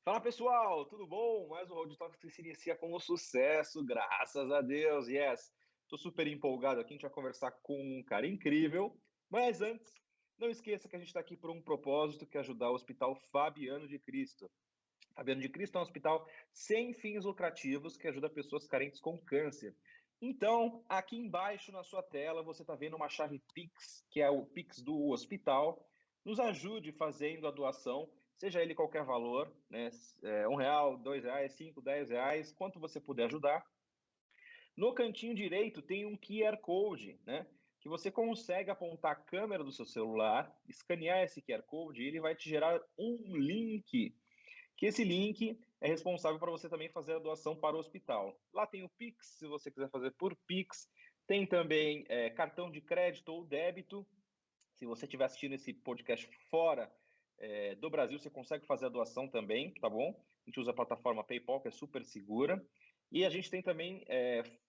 Fala pessoal, tudo bom? Mais um Road Talk que se inicia com o sucesso, graças a Deus, yes! Estou super empolgado aqui, a gente vai conversar com um cara incrível, mas antes, não esqueça que a gente está aqui por um propósito que é ajudar o Hospital Fabiano de Cristo. Fabiano de Cristo é um hospital sem fins lucrativos que ajuda pessoas carentes com câncer. Então, aqui embaixo na sua tela, você está vendo uma chave Pix, que é o Pix do hospital. Nos ajude fazendo a doação, seja ele qualquer valor, né? R$ 1, R$ 2, 5, R$ 10, quanto você puder ajudar. No cantinho direito tem um QR Code, né? Que você consegue apontar a câmera do seu celular, escanear esse QR Code e ele vai te gerar um link, que esse link é responsável para você também fazer a doação para o hospital. Lá tem o Pix, se você quiser fazer por Pix. Tem também cartão de crédito ou débito. Se você estiver assistindo esse podcast fora do Brasil, você consegue fazer a doação também, tá bom? A gente usa a plataforma PayPal, que é super segura. E a gente tem também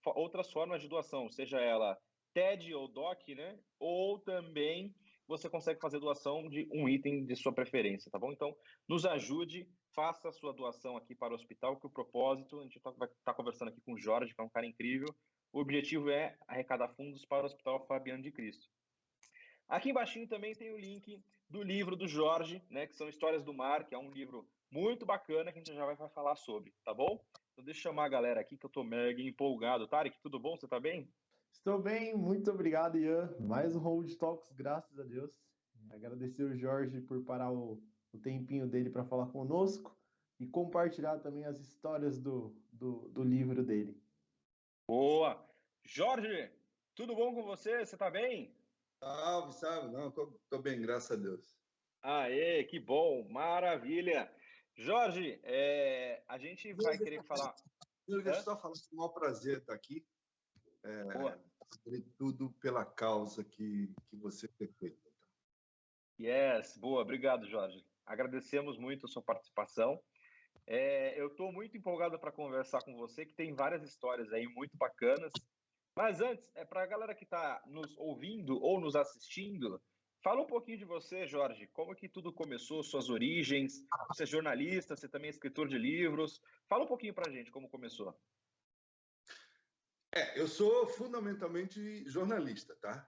outras formas de doação, seja ela TED ou DOC, né? Ou também você consegue fazer doação de um item de sua preferência, tá bom? Então, nos ajude, faça a sua doação aqui para o hospital, que o propósito, a gente vai estar conversando aqui com o Jorge, que é um cara incrível. O objetivo é arrecadar fundos para o Hospital Fabiano de Cristo. Aqui embaixo também tem o link do livro do Jorge, né, que são Histórias do Mar, que é um livro muito bacana que a gente já vai falar sobre, tá bom? Então deixa eu chamar a galera aqui que eu tô mega empolgado. Tarek, tudo bom? Você tá bem? Estou bem, muito obrigado, Ian. Mais um Road Talks, graças a Deus. Agradecer o Jorge por parar o tempinho dele para falar conosco e compartilhar também as histórias do livro dele. Boa! Jorge, tudo bom com você? Você tá bem? Salve, salve. Não, tô bem, graças a Deus. Aê, que bom, maravilha! Jorge, a gente vai querer falar... Deixa eu só falar, é um maior prazer estar aqui. Tudo pela causa que você tem feito. Yes, boa, obrigado, Jorge. Agradecemos muito a sua participação. Eu estou muito empolgado para conversar com você, que tem várias histórias aí muito bacanas. Mas antes, para a galera que está nos ouvindo ou nos assistindo, fala um pouquinho de você, Jorge. Como que tudo começou, suas origens? Você é jornalista, você também é escritor de livros. Fala um pouquinho para a gente como começou. Eu sou fundamentalmente jornalista, tá?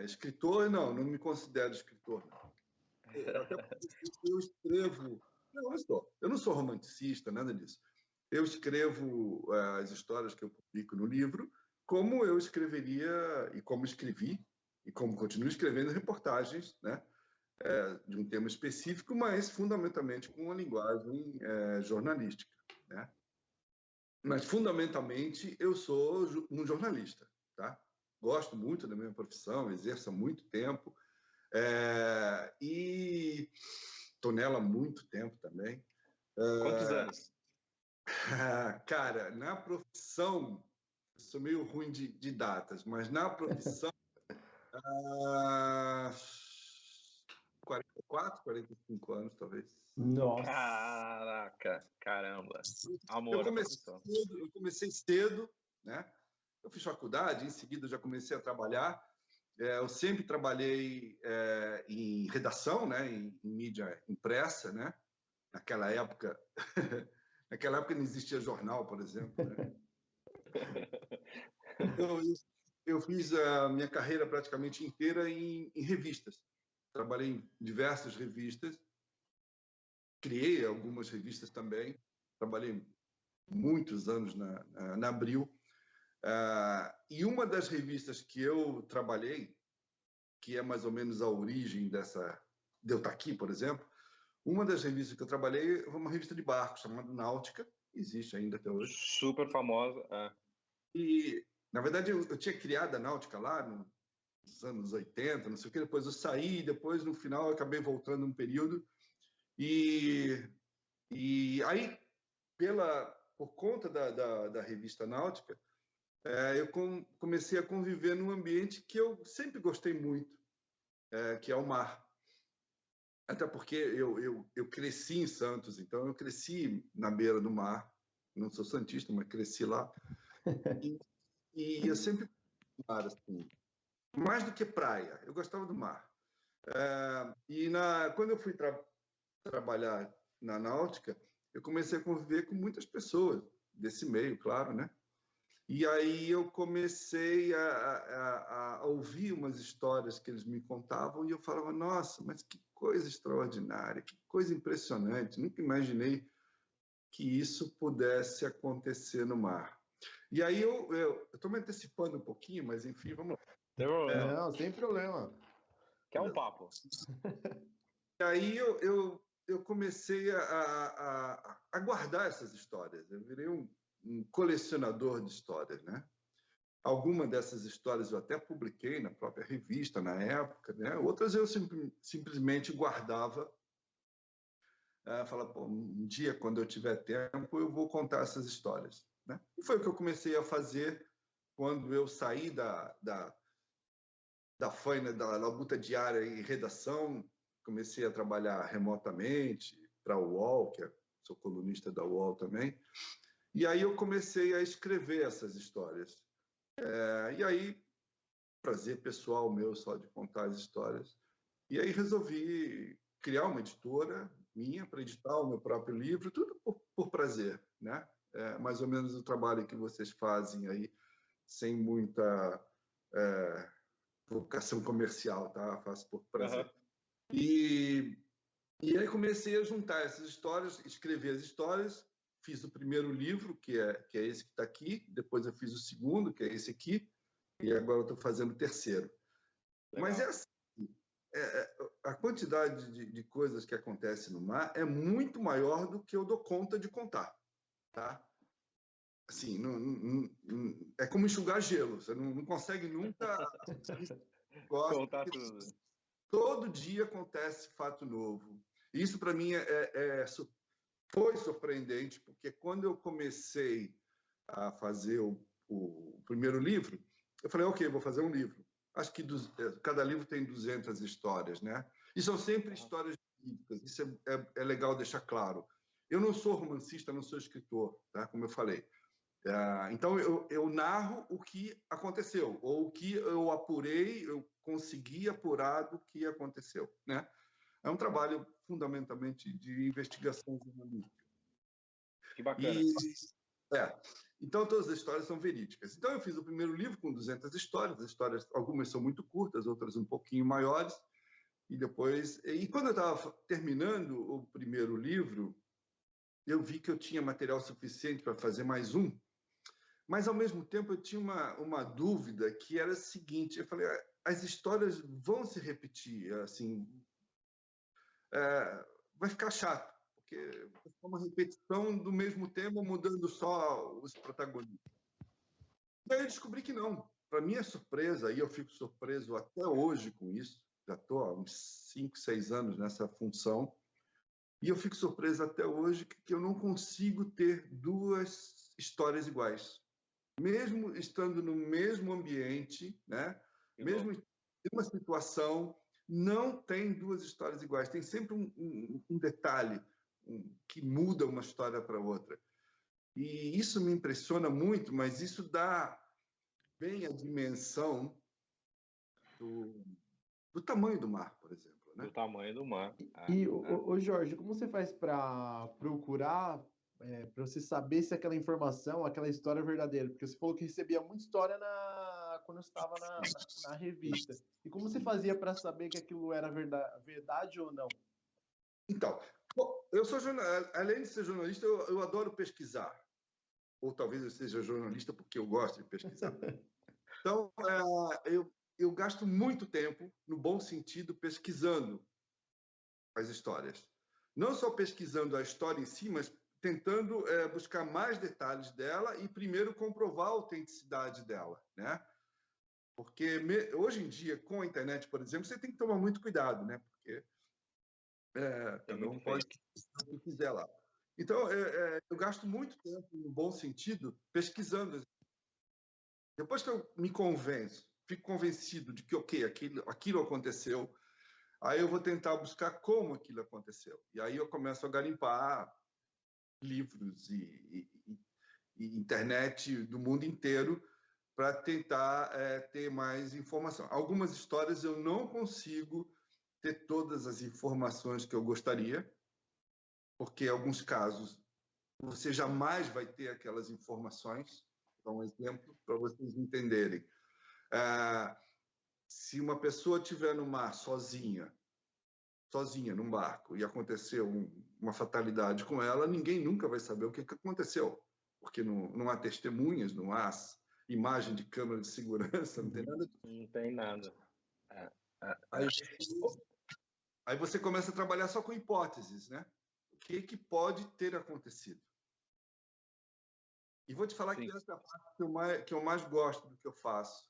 Escritor, não me considero escritor, não. Até porque eu escrevo... Eu não sou romanticista, nada disso. Eu escrevo as histórias que eu publico no livro como eu escreveria e como escrevi e como continuo escrevendo reportagens, né, de um tema específico, mas fundamentalmente com uma linguagem jornalística, né? Mas fundamentalmente eu sou um jornalista, tá? Gosto muito da minha profissão, exerço há muito tempo e estou nela há muito tempo também. Quantos anos? Cara, na profissão, sou meio ruim de datas, mas na profissão, 44, 45 anos, talvez. Nossa! Caraca, caramba. Amor à profissão. Eu comecei cedo, né? Eu fiz faculdade, em seguida já comecei a trabalhar. Eu sempre trabalhei em redação, né? Em mídia impressa, né? Naquela época não existia jornal, por exemplo, né? Eu fiz a minha carreira praticamente inteira em revistas. Trabalhei em diversas revistas, criei algumas revistas também, trabalhei muitos anos na Abril. E uma das revistas que eu trabalhei, que é mais ou menos a origem de eu estar aqui, por exemplo, uma das revistas que eu trabalhei foi uma revista de barcos chamada Náutica, existe ainda até hoje. Super famosa. E, na verdade, eu tinha criado a Náutica lá nos anos 80, não sei o que, depois eu saí, depois, no final, eu acabei voltando um período. E aí, por conta da revista Náutica, eu comecei a conviver num ambiente que eu sempre gostei muito, que é o mar. Até porque eu cresci em Santos, então eu cresci na beira do mar. Não sou santista, mas cresci lá. E eu sempre mar, assim, mais do que praia, eu gostava do mar. Quando eu fui trabalhar na Náutica, eu comecei a conviver com muitas pessoas desse meio, claro, né? E aí eu comecei a ouvir umas histórias que eles me contavam e eu falava, nossa, mas que coisa extraordinária, que coisa impressionante. Nunca imaginei que isso pudesse acontecer no mar. E aí eu estou me antecipando um pouquinho, mas enfim, vamos lá. Não, sem problema. Quer um papo? E aí eu comecei a guardar essas histórias. Eu virei um colecionador de histórias, né? Algumas dessas histórias eu até publiquei na própria revista na época, né? Outras eu simplesmente guardava. Falava, pô, um dia, quando eu tiver tempo, eu vou contar essas histórias, né? E foi o que eu comecei a fazer quando eu saí da faina, da labuta diária em redação. Comecei a trabalhar remotamente para o UOL, que sou colunista da UOL também. E aí eu comecei a escrever essas histórias. E aí, prazer pessoal meu só de contar as histórias. E aí resolvi criar uma editora minha para editar o meu próprio livro, tudo por prazer, né? Mais ou menos o trabalho que vocês fazem aí, sem muita vocação comercial, tá? Faço por prazer. E aí comecei a juntar essas histórias, escrever as histórias. Fiz o primeiro livro, que é esse que está aqui. Depois eu fiz o segundo, que é esse aqui. E agora eu estou fazendo o terceiro. Legal. Mas assim, a quantidade de coisas que acontecem no mar é muito maior do que eu dou conta de contar. Tá? Assim, é como enxugar gelo. Você não consegue nunca contar tudo. Todo dia acontece fato novo. Isso, para mim, foi surpreendente, porque quando eu comecei a fazer o primeiro livro, eu falei, ok, vou fazer um livro. Acho que cada livro tem 200 histórias, né? E são sempre histórias verídicas. Isso é legal deixar claro. Eu não sou romancista, não sou escritor, tá? Como eu falei. Então, eu narro o que aconteceu, ou o que eu apurei, eu consegui apurar do que aconteceu, né? É um trabalho fundamentalmente de investigação jornalística. Que bacana. Então, todas as histórias são verídicas. Então, eu fiz o primeiro livro com 200 histórias. As histórias, algumas são muito curtas, outras um pouquinho maiores. E quando eu estava terminando o primeiro livro, eu vi que eu tinha material suficiente para fazer mais um. Mas, ao mesmo tempo, eu tinha uma dúvida que era a seguinte. Eu falei, as histórias vão se repetir, assim, vai ficar chato, porque é uma repetição do mesmo tema, mudando só os protagonistas. Daí eu descobri que não. Para minha surpresa, e eu fico surpreso até hoje com isso, já estou há uns 5, 6 anos nessa função, e eu fico surpreso até hoje que eu não consigo ter duas histórias iguais. Mesmo estando no mesmo ambiente, né? Mesmo em uma situação, não tem duas histórias iguais. Tem sempre um detalhe que muda uma história para outra. E isso me impressiona muito, mas isso dá bem a dimensão do tamanho do mar, por exemplo. Né? Do tamanho do mar. E, ô Jorge, como você faz para procurar, para você saber se aquela informação, aquela história é verdadeira? Porque você falou que recebia muita história quando você estava na revista. E como você fazia para saber que aquilo era verdade ou não? Então, eu sou jornalista, além de ser jornalista, eu adoro pesquisar. Ou talvez eu seja jornalista porque eu gosto de pesquisar. Então, eu gasto muito tempo, no bom sentido, pesquisando as histórias. Não só pesquisando a história em si, mas tentando buscar mais detalhes dela e primeiro comprovar a autenticidade dela, né? Porque hoje em dia, com a internet, por exemplo, você tem que tomar muito cuidado, né? Porque cada um pode o que quiser lá. Então, eu gasto muito tempo, no bom sentido, pesquisando. Depois que eu me convenço, fico convencido de que, ok, aquilo aconteceu, aí eu vou tentar buscar como aquilo aconteceu. E aí eu começo a garimpar livros e internet do mundo inteiro para tentar ter mais informação. Algumas histórias eu não consigo ter todas as informações que eu gostaria, porque em alguns casos você jamais vai ter aquelas informações. Vou dar um exemplo para vocês entenderem. Se uma pessoa estiver no mar sozinha num barco, e aconteceu uma fatalidade com ela, ninguém nunca vai saber o que aconteceu, porque não há testemunhas, não há imagem de câmera de segurança, não tem nada. Não tem nada. Aí você começa a trabalhar só com hipóteses, né? O que pode ter acontecido? E vou te falar que essa é a parte que eu mais gosto do que eu faço,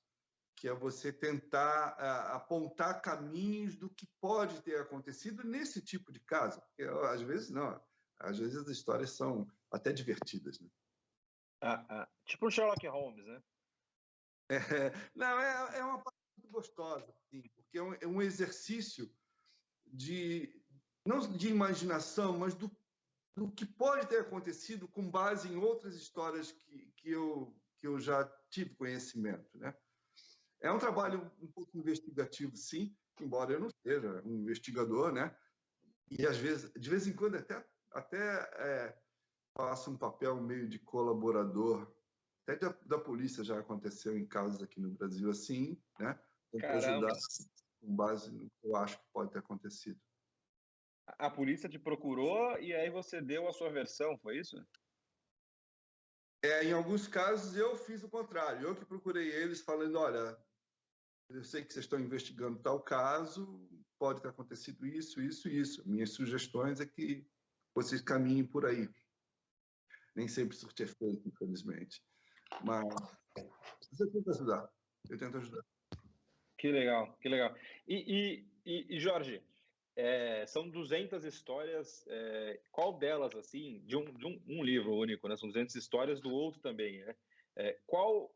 que é você tentar apontar caminhos do que pode ter acontecido nesse tipo de caso. Porque, às vezes, não. Às vezes as histórias são até divertidas, né? Tipo um Sherlock Holmes, né? Não, é uma parte muito gostosa, assim, porque é um exercício não de imaginação, mas do que pode ter acontecido com base em outras histórias que eu já tive conhecimento, né? É um trabalho um pouco investigativo, sim, embora eu não seja um investigador, né? E às vezes, de vez em quando, até faço um papel meio de colaborador. Até da polícia já aconteceu em casos aqui no Brasil assim, né? Tento ajudar com base no que eu acho que pode ter acontecido. A polícia te procurou e aí você deu a sua versão, foi isso? Em alguns casos eu fiz o contrário. Eu que procurei eles falando, olha, eu sei que vocês estão investigando tal caso, pode ter acontecido isso, isso e isso. Minhas sugestões é que vocês caminhem por aí. Nem sempre isso é feito, infelizmente. Mas eu tento ajudar. Que legal, que legal. E Jorge, são 200 histórias, qual delas, assim, de um livro único, né? São 200 histórias do outro também, né? Qual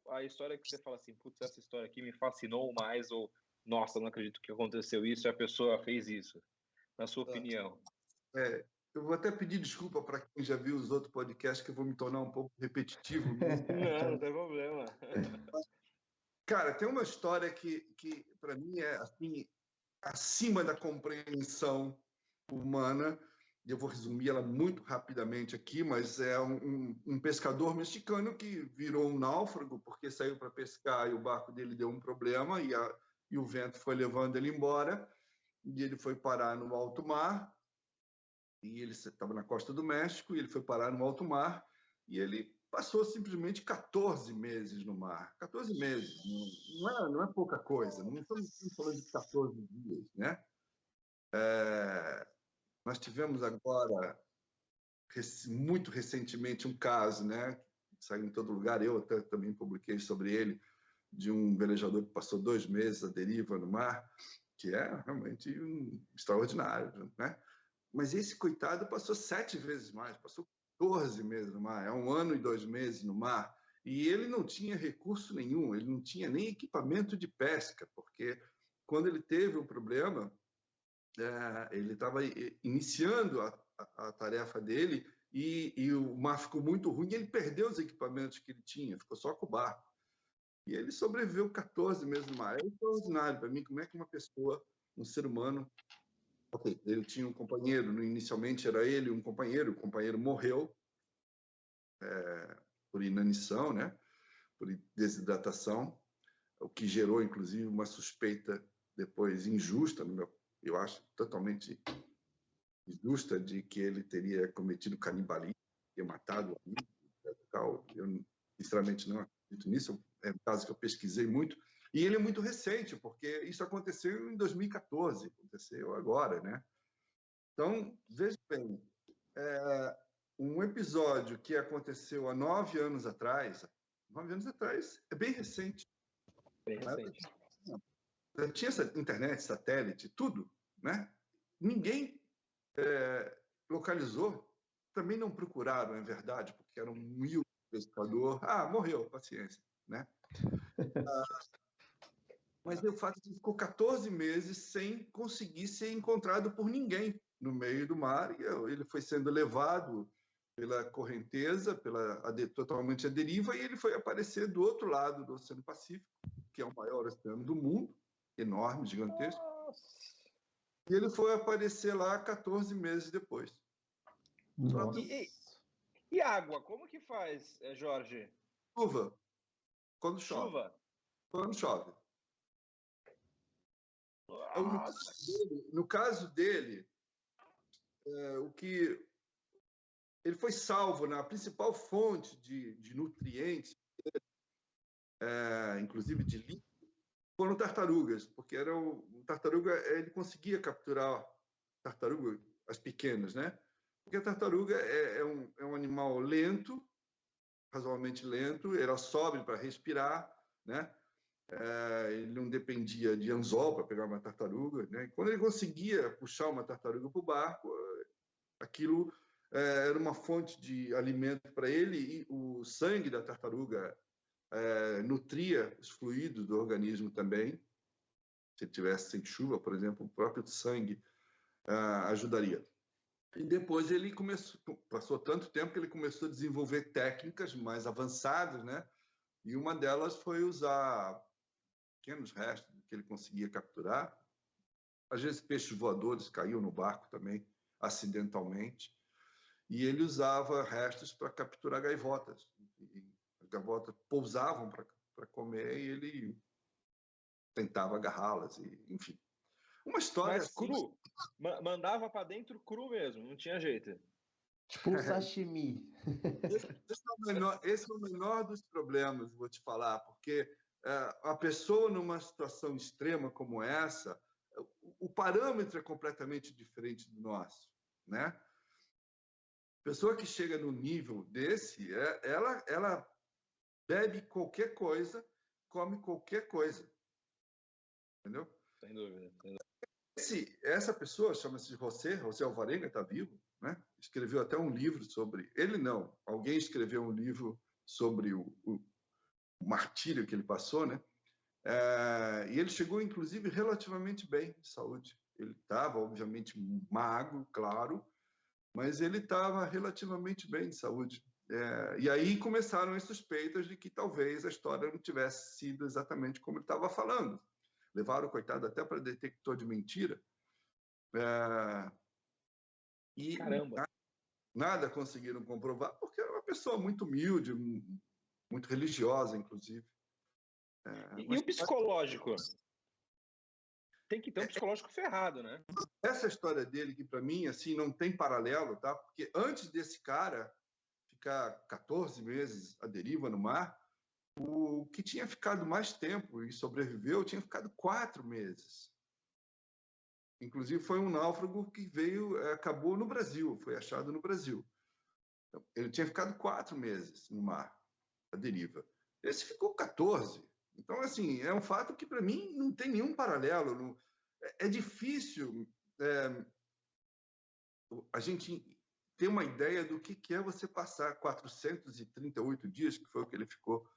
a história que você fala assim, putz, essa história aqui me fascinou mais, ou, nossa, não acredito que aconteceu isso e a pessoa fez isso, na sua opinião? Eu vou até pedir desculpa para quem já viu os outros podcasts, que eu vou me tornar um pouco repetitivo. Não tem problema. Cara, tem uma história que para mim é assim, acima da compreensão humana. Eu vou resumir ela muito rapidamente aqui, mas é um pescador mexicano que virou um náufrago porque saiu para pescar e o barco dele deu um problema e o vento foi levando ele embora e ele foi parar no alto mar. E ele estava na costa do México e ele foi parar no alto mar e ele passou simplesmente 14 meses no mar. 14 meses, não é pouca coisa, não estamos falando de 14 dias, né? Nós tivemos agora, muito recentemente, um caso, né? Saiu em todo lugar, eu até também publiquei sobre ele, de um velejador que passou 2 meses à deriva no mar, que é realmente extraordinário, né? Mas esse coitado passou 7 vezes mais, passou 14 meses no mar, é 1 ano e 2 meses no mar, e ele não tinha recurso nenhum, ele não tinha nem equipamento de pesca, porque quando ele teve um problema, ele estava iniciando a tarefa dele e o mar ficou muito ruim e ele perdeu os equipamentos que ele tinha, ficou só com o barco. E ele sobreviveu 14 meses no mar. É extraordinário para mim como é que uma pessoa, um ser humano, ele tinha um companheiro, inicialmente era ele, um companheiro, o companheiro morreu por inanição, né? Por desidratação, o que gerou, inclusive, uma suspeita depois injusta, eu acho totalmente injusta, de que ele teria cometido canibalismo, teria matado o amigo, tal. Eu, sinceramente, não acredito nisso, é um caso que eu pesquisei muito, e ele é muito recente, porque isso aconteceu em 2014, aconteceu agora, né? Então, veja bem, um episódio que aconteceu há 9 anos atrás, 9 anos atrás é bem recente. Bem recente. Tinha essa internet, satélite, tudo, né? Ninguém localizou, também não procuraram, é verdade, porque era um humilde pescador. Morreu, paciência, né? Mas o fato de que ficou 14 meses sem conseguir ser encontrado por ninguém no meio do mar, e ele foi sendo levado pela correnteza, totalmente à deriva, e ele foi aparecer do outro lado do Oceano Pacífico, que é o maior oceano do mundo, enorme, gigantesco. E ele foi aparecer lá 14 meses depois. Nossa. E água, como que faz, Jorge? Chuva, quando chove. Chuva? Quando chove. Nossa. No caso dele, o que ele foi salvo na principal fonte de nutrientes, inclusive de líquido, foram tartarugas, porque o tartaruga, ele conseguia capturar tartaruga, as pequenas, né? Porque a tartaruga é um animal lento, razoavelmente lento, era sóbrio para respirar, né? Ele não dependia de anzol para pegar uma tartaruga, né? E quando ele conseguia puxar uma tartaruga para o barco, aquilo era uma fonte de alimento para ele, e o sangue da tartaruga nutria os fluidos do organismo também. Se tivesse sem chuva, por exemplo, o próprio sangue ajudaria. E depois ele passou tanto tempo que ele começou a desenvolver técnicas mais avançadas, né? E uma delas foi usar pequenos restos que ele conseguia capturar. Às vezes peixes voadores caíam no barco também, acidentalmente. E ele usava restos para capturar gaivotas. E as gaivotas pousavam para comer e ele tentava agarrá-las, enfim. Uma história Mas cru? Mandava para dentro cru mesmo, não tinha jeito. Tipo um sashimi. Esse é o menor dos problemas, vou te falar, porque a pessoa numa situação extrema como essa, o parâmetro é completamente diferente do nosso, né? A pessoa que chega no nível desse, ela bebe qualquer coisa, come qualquer coisa, entendeu? Sem dúvida. Essa pessoa chama-se José Alvarenga, está vivo, né? Escreveu até um livro sobre... Ele não, alguém escreveu um livro sobre o martírio que ele passou, né? E ele chegou, inclusive, relativamente bem de saúde. Ele estava, obviamente, magro, claro, mas ele estava relativamente bem de saúde. E aí começram as suspeitas de que talvez a história não tivesse sido exatamente como ele estava falando. Levaram o coitado até para detector de mentira. E Caramba. nada conseguiram comprovar, porque era uma pessoa muito humilde, muito religiosa, inclusive. E o psicológico? Tem que ter um psicológico ferrado, né? Essa história dele, que para mim assim não tem paralelo, tá? Porque antes desse cara ficar 14 meses à deriva no mar, o que tinha ficado mais tempo e sobreviveu tinha ficado 4 meses. Inclusive foi um náufrago que acabou no Brasil, foi achado no Brasil. Ele tinha ficado 4 meses no mar, à deriva. Esse ficou 14. Então, assim, é um fato que, para mim, não tem nenhum paralelo. É difícil a gente ter uma ideia do que é você passar 438 dias, que foi o que ele ficou,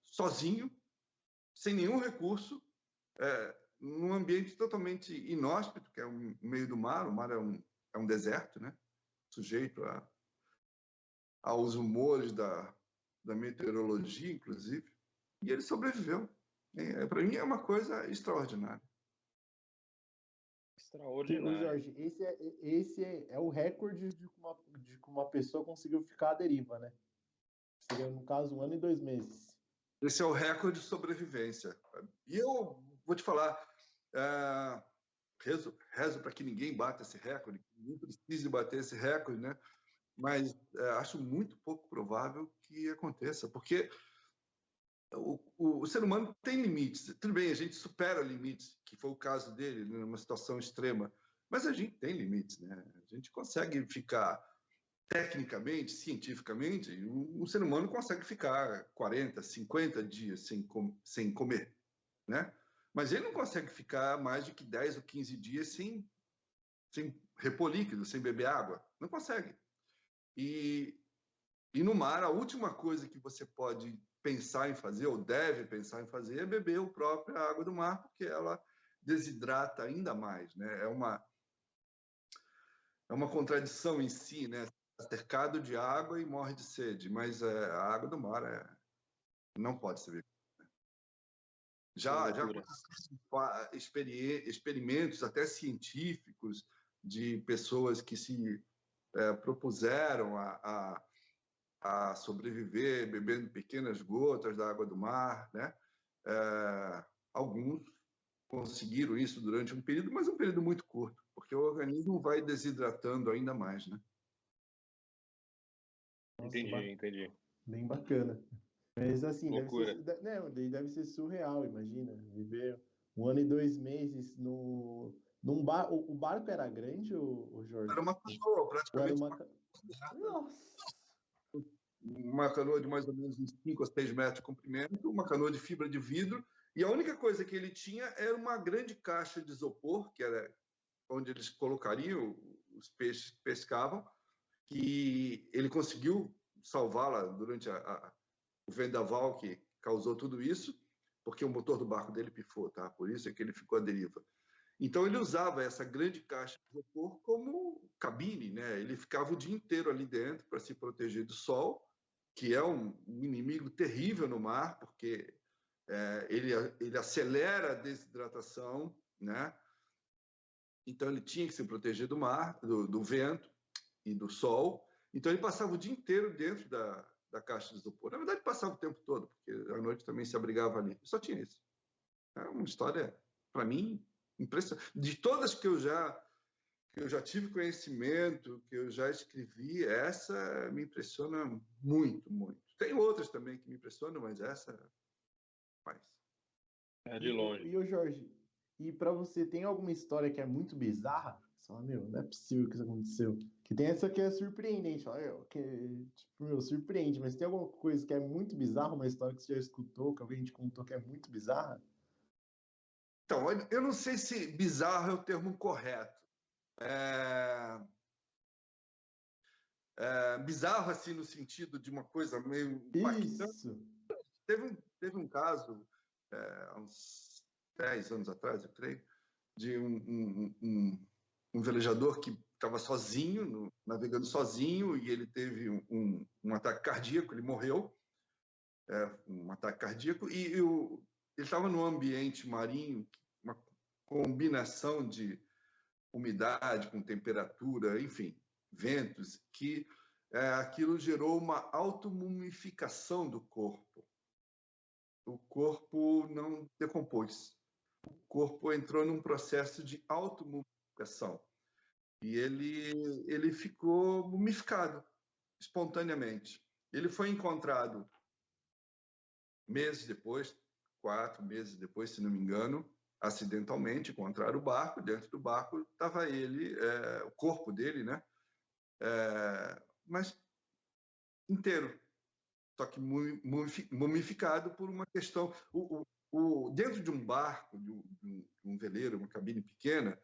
sozinho, sem nenhum recurso, num ambiente totalmente inóspito, que é o meio do mar. O mar é um deserto, né? Sujeito aos humores da meteorologia, inclusive, e ele sobreviveu. Para mim é uma coisa extraordinária. Extraordinário. Jorge, esse é o recorde de que uma pessoa conseguiu ficar à deriva, né? Seria, no caso, 1 ano e 2 meses. Esse é o recorde de sobrevivência. E eu vou te falar, rezo para que ninguém bata esse recorde, que ninguém precise bater esse recorde, né? Mas acho muito pouco provável que aconteça, porque o ser humano tem limites. Tudo bem, a gente supera limites, que foi o caso dele, numa situação extrema, mas a gente tem limites, né? A gente consegue ficar, tecnicamente, cientificamente, um ser humano consegue ficar 40, 50 dias sem comer, né? Mas ele não consegue ficar mais de que 10 ou 15 dias sem repor líquido, sem beber água. Não consegue. E no mar, a última coisa que você pode pensar em fazer, ou deve pensar em fazer, é beber a própria água do mar, porque ela desidrata ainda mais, né? É uma contradição em si, né? Cercado de água e morre de sede, mas a água do mar não pode ser bebida. Já aconteceram experimentos até científicos de pessoas que se propuseram a sobreviver bebendo pequenas gotas da água do mar, né? Alguns conseguiram isso durante um período, mas um período muito curto, porque o organismo vai desidratando ainda mais, né? Nossa, Entendi. bem bacana. Mas assim, Loucura. deve ser surreal, imagina. Viver 1 ano e 2 meses num bar. O barco era grande, o Jorge? Era uma canoa, Ou era praticamente Nossa! uma canoa de mais ou menos uns 5 a 6 metros de comprimento, uma canoa de fibra de vidro, e a única coisa que ele tinha era uma grande caixa de isopor, que era onde eles colocariam os peixes que pescavam, que ele conseguiu salvá-la durante o vendaval que causou tudo isso, porque o motor do barco dele pifou, tá? Por isso é que ele ficou à deriva. Então ele usava essa grande caixa de isopor como cabine, né? Ele ficava o dia inteiro ali dentro para se proteger do sol, que é um inimigo terrível no mar, porque ele acelera a desidratação, né? Então ele tinha que se proteger do mar, do vento e do sol. Então ele passava o dia inteiro dentro da caixa de isopor. Na verdade, passava o tempo todo, porque à noite também se abrigava ali. Só tinha isso. É uma história, para mim, impressionante. De todas que eu já tive conhecimento, que eu já escrevi, essa me impressiona muito, muito. Tem outras também que me impressionam, mas essa mais. É de longe. E o Jorge, e para você, tem alguma história que é muito bizarra? Você fala, meu, não é possível que isso aconteceu. Que tem essa que é surpreendente. Fala, surpreende, mas tem alguma coisa que é muito bizarra, uma história que você já escutou, que alguém te contou que é muito bizarra? Então, eu não sei se bizarro é o termo correto. Bizarro, assim, no sentido de uma coisa meio impactante. Isso! Teve um caso, há uns 10 anos atrás, eu creio, de um velejador que estava sozinho, navegando sozinho, e ele teve um ataque cardíaco, ele morreu, um ataque cardíaco, e ele estava num ambiente marinho, uma combinação de umidade com temperatura, enfim, ventos, que aquilo gerou uma automumificação do corpo. O corpo não decompôs. O corpo entrou num processo de automumificação. E ele ficou mumificado espontaneamente. Ele foi encontrado meses depois, 4 meses depois, se não me engano, acidentalmente, encontraram o barco. Dentro do barco estava ele, o corpo dele, né? Mas inteiro, só que mumificado por uma questão. Dentro de um barco, de um veleiro, uma cabine pequena,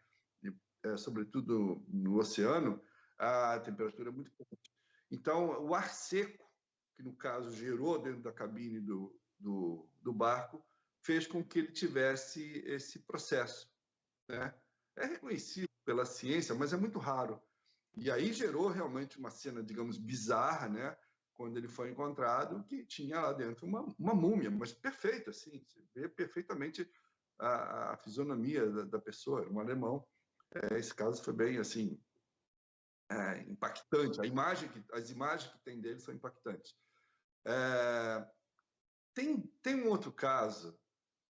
sobretudo no oceano, a temperatura é muito quente. Então, o ar seco, que no caso gerou dentro da cabine do barco, fez com que ele tivesse esse processo, né? É reconhecido pela ciência, mas é muito raro. E aí gerou realmente uma cena, digamos, bizarra, né? Quando ele foi encontrado, que tinha lá dentro uma múmia, mas perfeita, assim, você vê perfeitamente a fisionomia da pessoa, um alemão. Esse caso foi bem, assim, impactante. As imagens que tem dele são impactantes. Tem um outro caso,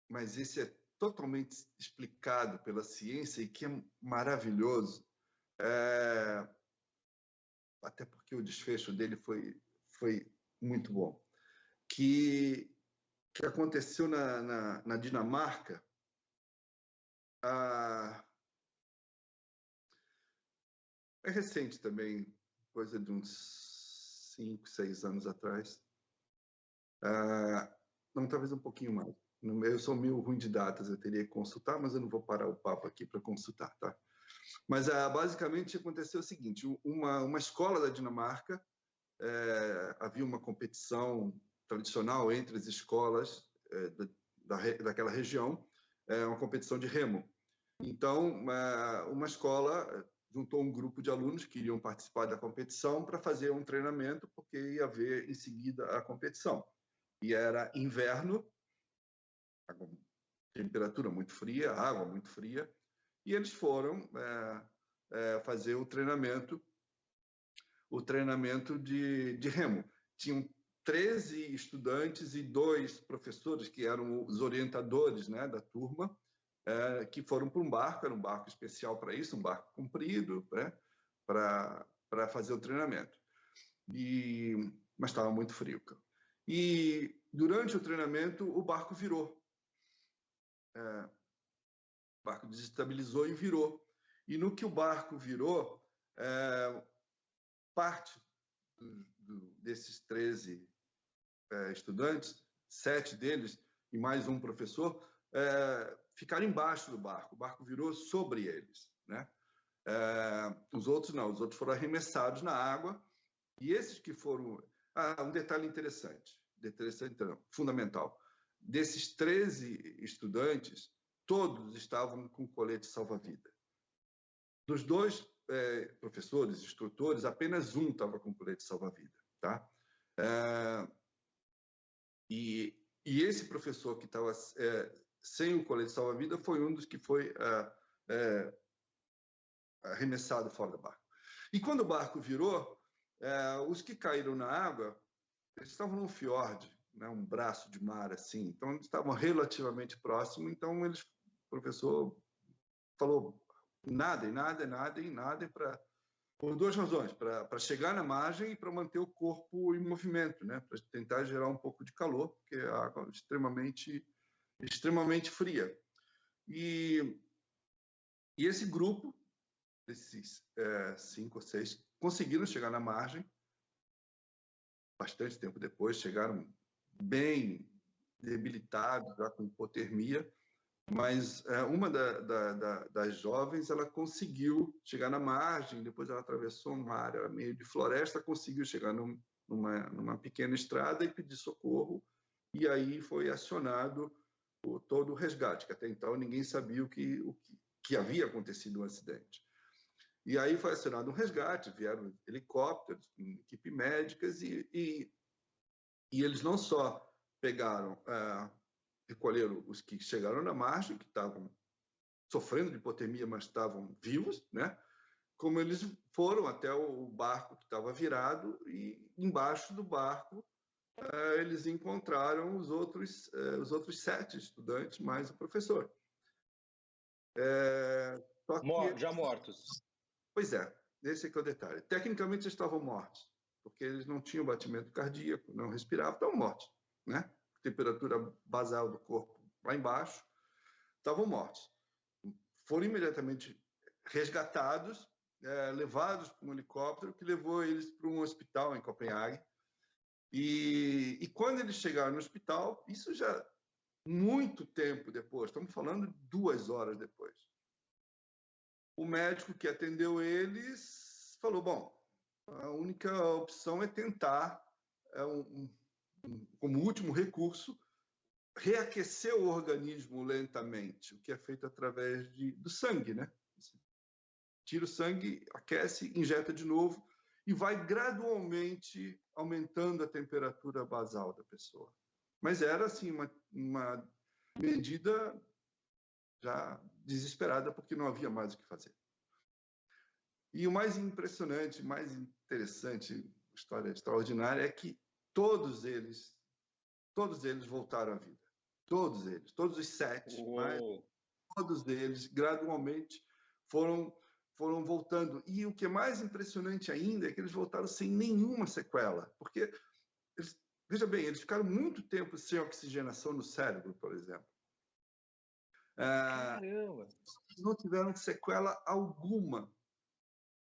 mas esse é totalmente explicado pela ciência e que é maravilhoso. Até porque o desfecho dele foi muito bom. Que aconteceu na Dinamarca. É recente também, coisa de uns 5, 6 anos atrás. Não, talvez um pouquinho mais. Eu sou meio ruim de datas, eu teria que consultar, mas eu não vou parar o papo aqui para consultar, tá? Mas basicamente aconteceu o seguinte: uma escola da Dinamarca, havia uma competição tradicional entre as escolas daquela região, uma competição de remo. Então, uma escola juntou um grupo de alunos que iriam participar da competição para fazer um treinamento, porque ia haver em seguida a competição. E era inverno, temperatura muito fria, água muito fria, e eles foram fazer o treinamento o treinamento de remo. Tinham 13 estudantes e 2 professores, que eram os orientadores, né, da turma, que foram para um barco, era um barco especial para isso, um barco comprido, né, para fazer o treinamento. Mas estava muito frio. E durante o treinamento, o barco virou. O barco desestabilizou e virou. E no que o barco virou, parte desses 13 estudantes, 7 deles e mais um professor, ficaram embaixo do barco. O barco virou sobre eles, né? Os outros não, os outros foram arremessados na água. E esses que foram... um detalhe interessante, não, fundamental. Desses 13 estudantes, todos estavam com colete salva-vida. Dos 2 professores, instrutores, apenas um estava com colete salva-vida, tá? E esse professor que estava sem o colete salva-vida foi um dos que foi arremessado fora do barco. E quando o barco virou, os que caíram na água, eles estavam num fiord, né, um braço de mar assim, então eles estavam relativamente próximos, então o professor falou nadem por 2 razões, para chegar na margem e para manter o corpo em movimento, né, para tentar gerar um pouco de calor, porque a água é extremamente fria. E esse grupo, esses 5 ou 6, conseguiram chegar na margem. Bastante tempo depois, chegaram bem debilitados, já com hipotermia, mas uma das jovens, ela conseguiu chegar na margem, depois ela atravessou uma área meio de floresta, conseguiu chegar numa pequena estrada e pedir socorro, e aí foi acionado todo o resgate, que até então ninguém sabia o que havia acontecido um acidente. E aí foi acionado um resgate, vieram helicópteros, equipe médicas, e eles não só recolheram os que chegaram na margem, que estavam sofrendo de hipotermia, mas estavam vivos, né? Como eles foram até o barco que estava virado, e embaixo do barco eles encontraram os outros 7 estudantes, mais o professor. Já mortos. Pois é, esse é que é o detalhe. Tecnicamente, eles estavam mortos, porque eles não tinham batimento cardíaco, não respiravam, estavam mortos, né? Temperatura basal do corpo lá embaixo, estavam mortos. Foram imediatamente resgatados, levados para um helicóptero que levou eles para um hospital em Copenhague. E quando eles chegaram no hospital, isso já muito tempo depois, estamos falando 2 horas depois, o médico que atendeu eles falou, bom, a única opção é tentar, como último recurso, reaquecer o organismo lentamente, o que é feito através do sangue, né? Tira o sangue, aquece, injeta de novo e vai gradualmente aumentando a temperatura basal da pessoa. Mas era, assim, uma medida já desesperada, porque não havia mais o que fazer. E o mais impressionante, mais interessante, história extraordinária, é que todos eles voltaram à vida. Todos eles, todos os 7, mas todos eles gradualmente foram voltando. E o que é mais impressionante ainda é que eles voltaram sem nenhuma sequela, porque, veja bem, eles ficaram muito tempo sem oxigenação no cérebro, por exemplo. Caramba! Não tiveram sequela alguma.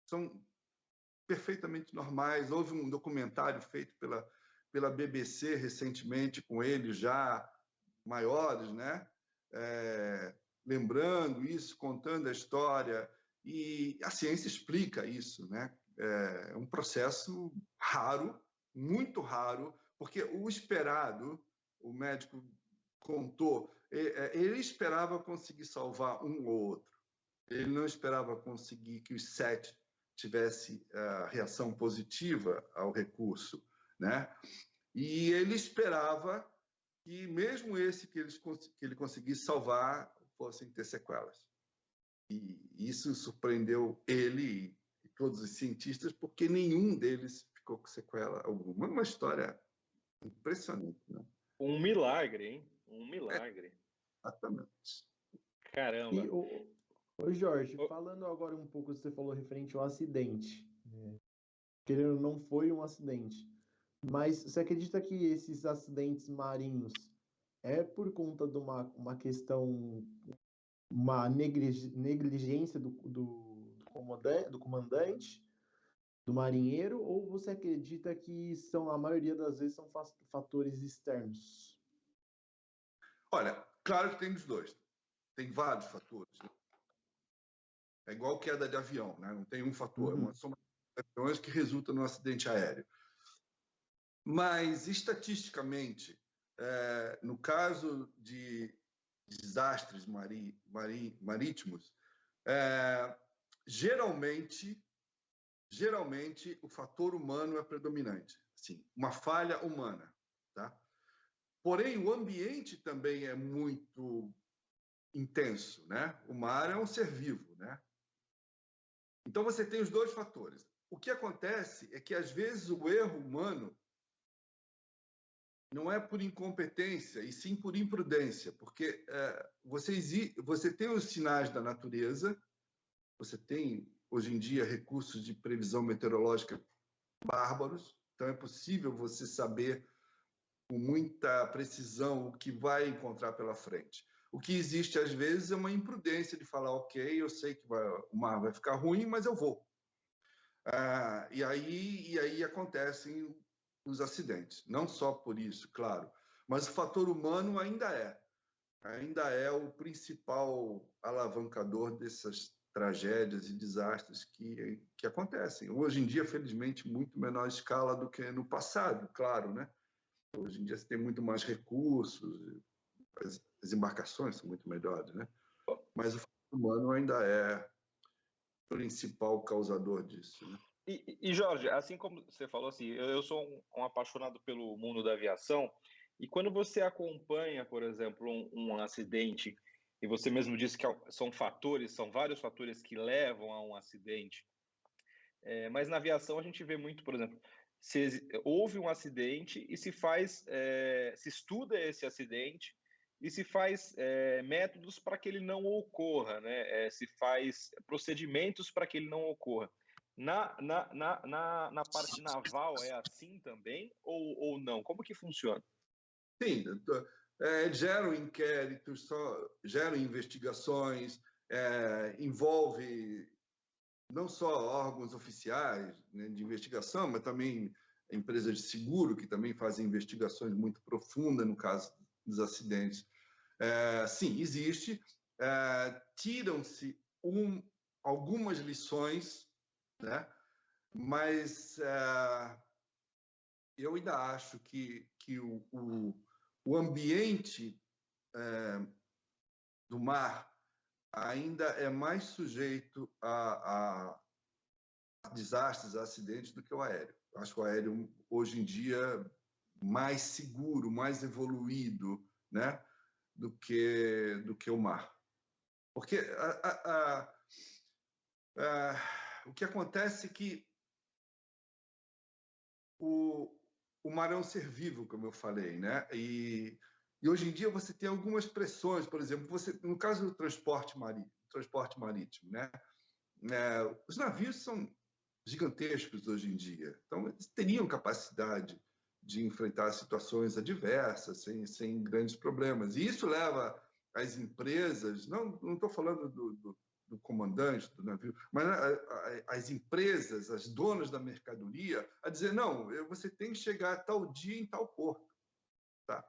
São perfeitamente normais. Houve um documentário feito pela BBC recentemente com eles já maiores, né? Lembrando isso, contando a história, e a ciência explica isso, né? É um processo raro, muito raro, porque o esperado, o médico contou, ele esperava conseguir salvar um ou outro, ele não esperava conseguir que os 7 tivesse a reação positiva ao recurso, né? E ele esperava que mesmo esse que ele conseguisse salvar fossem ter sequelas. E isso surpreendeu ele e todos os cientistas, porque nenhum deles ficou com sequela alguma. É uma história impressionante, né? Um milagre, hein? Um milagre. Exatamente. Caramba. E, ô Jorge, falando agora um pouco, você falou referente ao acidente. Querendo ou não, foi um acidente. Mas você acredita que esses acidentes marinhos é por conta de uma questão, uma negligência do comandante, do marinheiro, ou você acredita que a maioria das vezes são fatores externos? Olha, claro que tem dos dois. Tem vários fatores, né? É igual queda de avião, né? Não tem um fator, é uma soma de aviões que resulta no acidente aéreo. Mas, estatisticamente, no caso de desastres marítimos, geralmente o fator humano é predominante. Assim, uma falha humana, tá? Porém, o ambiente também é muito intenso, né? O mar é um ser vivo, né? Então, você tem os dois fatores. O que acontece é que, às vezes, o erro humano não é por incompetência, e sim por imprudência, porque você tem os sinais da natureza, você tem, hoje em dia, recursos de previsão meteorológica bárbaros, então é possível você saber com muita precisão o que vai encontrar pela frente. O que existe, às vezes, é uma imprudência de falar, ok, eu sei que o mar vai ficar ruim, mas eu vou. E aí acontecem os acidentes. Não só por isso, claro, mas o fator humano ainda é o principal alavancador dessas tragédias e desastres que acontecem. Hoje em dia, felizmente, muito menor escala do que no passado, claro, né? Hoje em dia você tem muito mais recursos, as embarcações são muito melhores, né? Mas o fator humano ainda é o principal causador disso, né? E Jorge, assim como você falou, assim, eu sou um apaixonado pelo mundo da aviação, e quando você acompanha, por exemplo, um acidente, e você mesmo disse que são vários fatores que levam a um acidente, mas na aviação a gente vê muito, por exemplo, houve um acidente e se estuda esse acidente e se faz métodos para que ele não ocorra, né? Se faz procedimentos para que ele não ocorra. Na parte naval é assim também ou não? Como que funciona? Sim, geram inquéritos, geram investigações, envolve não só órgãos oficiais, né, de investigação, mas também empresas de seguro, que também fazem investigações muito profundas no caso dos acidentes. Sim, existe. Tiram-se algumas lições, né? Mas eu ainda acho que o ambiente do mar ainda é mais sujeito a desastres, a acidentes do que o aéreo. Eu acho que o aéreo, hoje em dia, mais seguro, mais evoluído, né, do que o mar. Porque o que acontece é que o mar é um ser vivo, como eu falei, né? E hoje em dia você tem algumas pressões, por exemplo, no caso do transporte marítimo, né? Os navios são gigantescos hoje em dia, então eles teriam capacidade de enfrentar situações adversas sem grandes problemas. E isso leva as empresas, não estou falando do comandante do navio, mas as empresas, as donas da mercadoria, a dizer, não, você tem que chegar a tal dia em tal porto. Tá?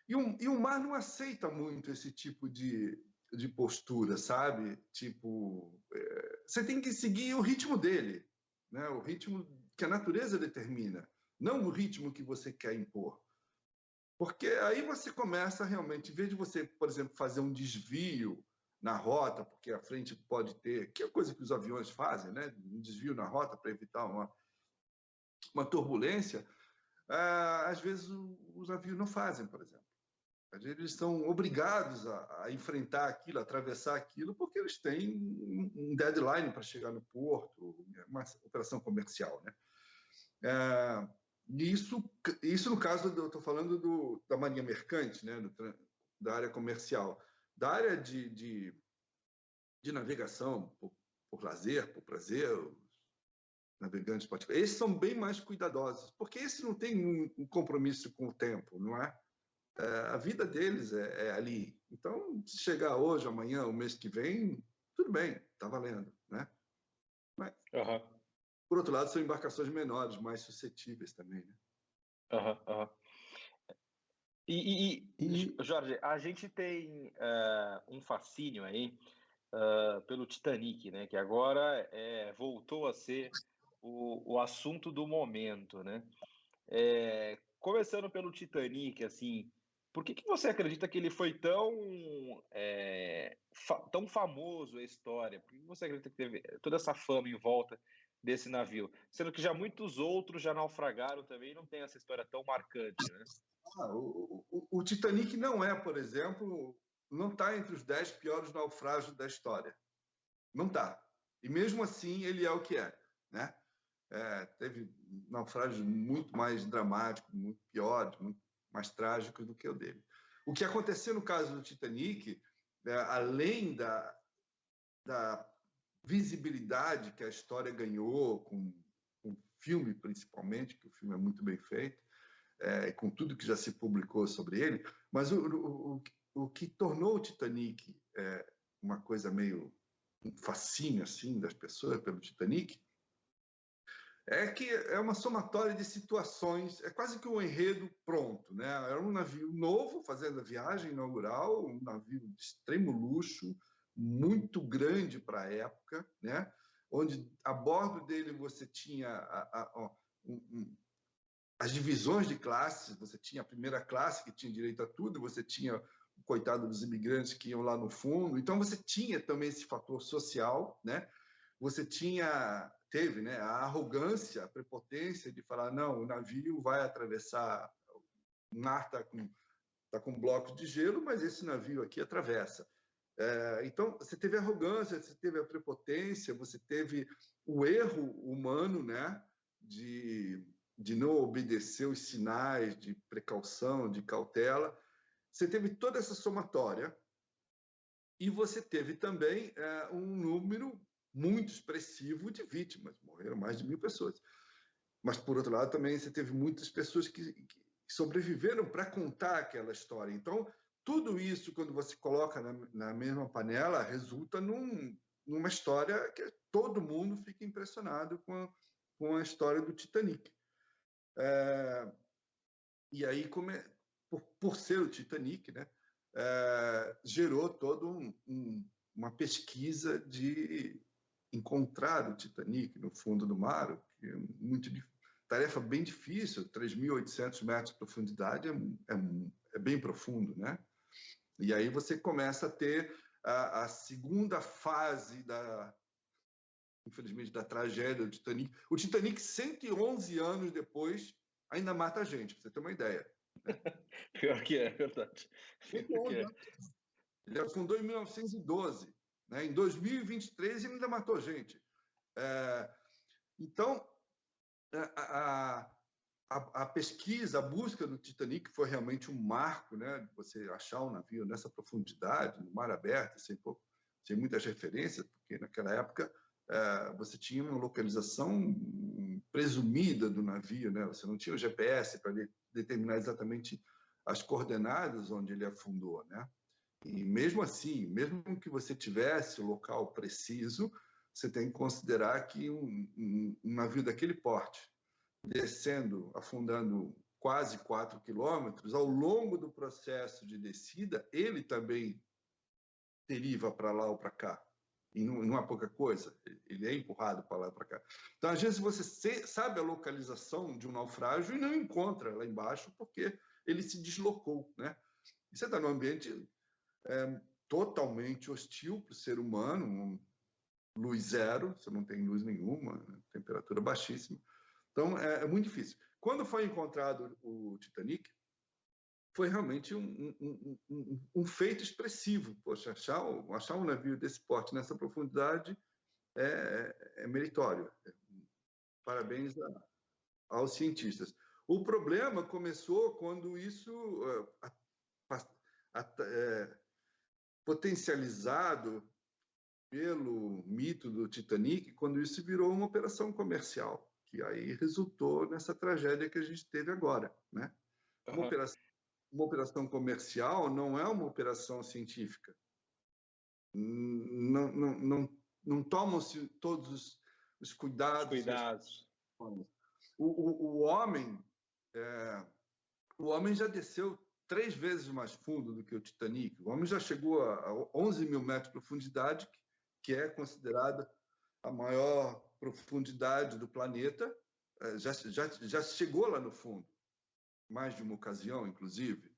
E o mar não aceita muito esse tipo de postura, sabe? Tipo, você tem que seguir o ritmo dele, né? O ritmo que a natureza determina, não o ritmo que você quer impor. Porque aí você começa realmente, em vez de você, por exemplo, fazer um desvio na rota, porque a frente pode ter, que é coisa que os aviões fazem, né? Um desvio na rota para evitar uma turbulência, às vezes os navios não fazem, por exemplo. Eles são obrigados a enfrentar aquilo, a atravessar aquilo, porque eles têm um deadline para chegar no porto, uma operação comercial, né? Isso no caso, eu estou falando da marinha mercante, né? Da área comercial. Da área de navegação, por lazer, por prazer, os navegantes particulares, esses são bem mais cuidadosos, porque esse não tem um compromisso com o tempo, não é? A vida deles é ali. Então, se chegar hoje, amanhã, o mês que vem, tudo bem, está valendo, né? Mas, por outro lado, são embarcações menores, mais suscetíveis também, né? Jorge, a gente tem um fascínio aí pelo Titanic, né? Que agora voltou a ser o assunto do momento, né? Começando pelo Titanic, assim, por que você acredita que ele foi tão famoso a história? Por que você acredita que teve toda essa fama em volta desse navio? Sendo que já muitos outros já naufragaram também e não tem essa história tão marcante, né? O Titanic não é, por exemplo, não está entre os 10 piores naufrágios da história. Não está. E mesmo assim, ele é o que é, né? Teve naufrágios muito mais dramáticos, muito piores, muito mais trágicos do que o dele. O que aconteceu no caso do Titanic, além da visibilidade que a história ganhou, com o filme principalmente, que o filme é muito bem feito, com tudo que já se publicou sobre ele, mas o que tornou o Titanic uma coisa meio um fascínio assim das pessoas pelo Titanic que é uma somatória de situações, é quase que um enredo pronto, né? Era um navio novo fazendo a viagem inaugural, um navio de extremo luxo, muito grande para a época, né? Onde a bordo dele você tinha as divisões de classes, você tinha a primeira classe que tinha direito a tudo, você tinha o coitado dos imigrantes que iam lá no fundo, então você tinha também esse fator social, né? Você teve, né, a arrogância, a prepotência de falar, não, o navio vai atravessar, o mar está com blocos de gelo, mas esse navio aqui atravessa. Então, você teve a arrogância, você teve a prepotência, você teve o erro humano, né, de não obedecer os sinais de precaução, de cautela. Você teve toda essa somatória e você teve também um número muito expressivo de vítimas, morreram mais de 1.000 pessoas. Mas, por outro lado, também você teve muitas pessoas que sobreviveram para contar aquela história. Então, tudo isso, quando você coloca na mesma panela, resulta numa história que todo mundo fica impressionado com a história do Titanic. E aí, por ser o Titanic, né, gerou toda uma pesquisa de encontrar o Titanic no fundo do mar, que é tarefa bem difícil, 3.800 metros de profundidade é bem profundo, né? E aí você começa a ter a segunda fase infelizmente, da tragédia do Titanic. O Titanic, 111 anos depois, ainda mata a gente, para você ter uma ideia. Né? Pior que é verdade. Ele afundou em 1912. Né? Em 2023, ele ainda matou gente. Então, a pesquisa, a busca do Titanic foi realmente um marco, né? De você achar um navio nessa profundidade, no mar aberto, sem muitas referências, porque naquela época você tinha uma localização presumida do navio, né? Você não tinha o GPS para determinar exatamente as coordenadas onde ele afundou, né? E mesmo assim, mesmo que você tivesse o local preciso, você tem que considerar que um navio daquele porte, descendo, afundando quase 4 quilômetros, ao longo do processo de descida, ele também deriva para lá ou para cá. E não é pouca coisa, ele é empurrado para lá e para cá. Então, às vezes, você sabe a localização de um naufrágio e não encontra lá embaixo porque ele se deslocou, né? E você está num ambiente totalmente hostil para o ser humano, luz zero, você não tem luz nenhuma, temperatura baixíssima. Então, é muito difícil. Quando foi encontrado o Titanic, foi realmente um feito expressivo. Poxa, achar um navio desse porte nessa profundidade é meritório. Parabéns aos cientistas. O problema começou quando isso, potencializado pelo mito do Titanic, quando isso virou uma operação comercial, que aí resultou nessa tragédia que a gente teve agora, né? Uma operação comercial não é uma operação científica. Não tomam-se todos os cuidados. O homem já desceu 3 vezes mais fundo do que o Titanic. O homem já chegou a 11 mil metros de profundidade, que é considerada a maior profundidade do planeta. Já chegou lá no fundo, mais de uma ocasião, inclusive.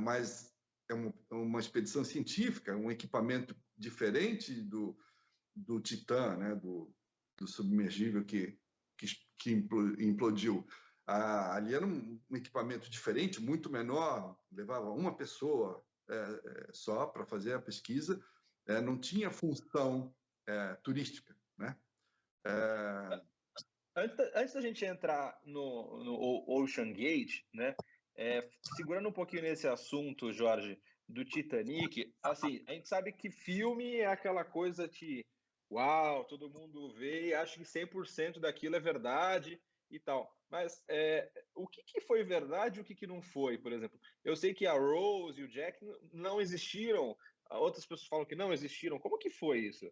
Mas é uma expedição científica, um equipamento diferente do Titã, né? do submergível que implodiu. Ali era um equipamento diferente, muito menor, levava uma pessoa só para fazer a pesquisa, não tinha função turística, né? Antes da gente entrar no Ocean Gate, né? Segurando um pouquinho nesse assunto, Jorge, do Titanic, assim, a gente sabe que filme é aquela coisa que, uau, todo mundo vê e acha que 100% daquilo é verdade e tal. Mas o que foi verdade e o que não foi, por exemplo? Eu sei que a Rose e o Jack não existiram, outras pessoas falam que não existiram. Como que foi isso?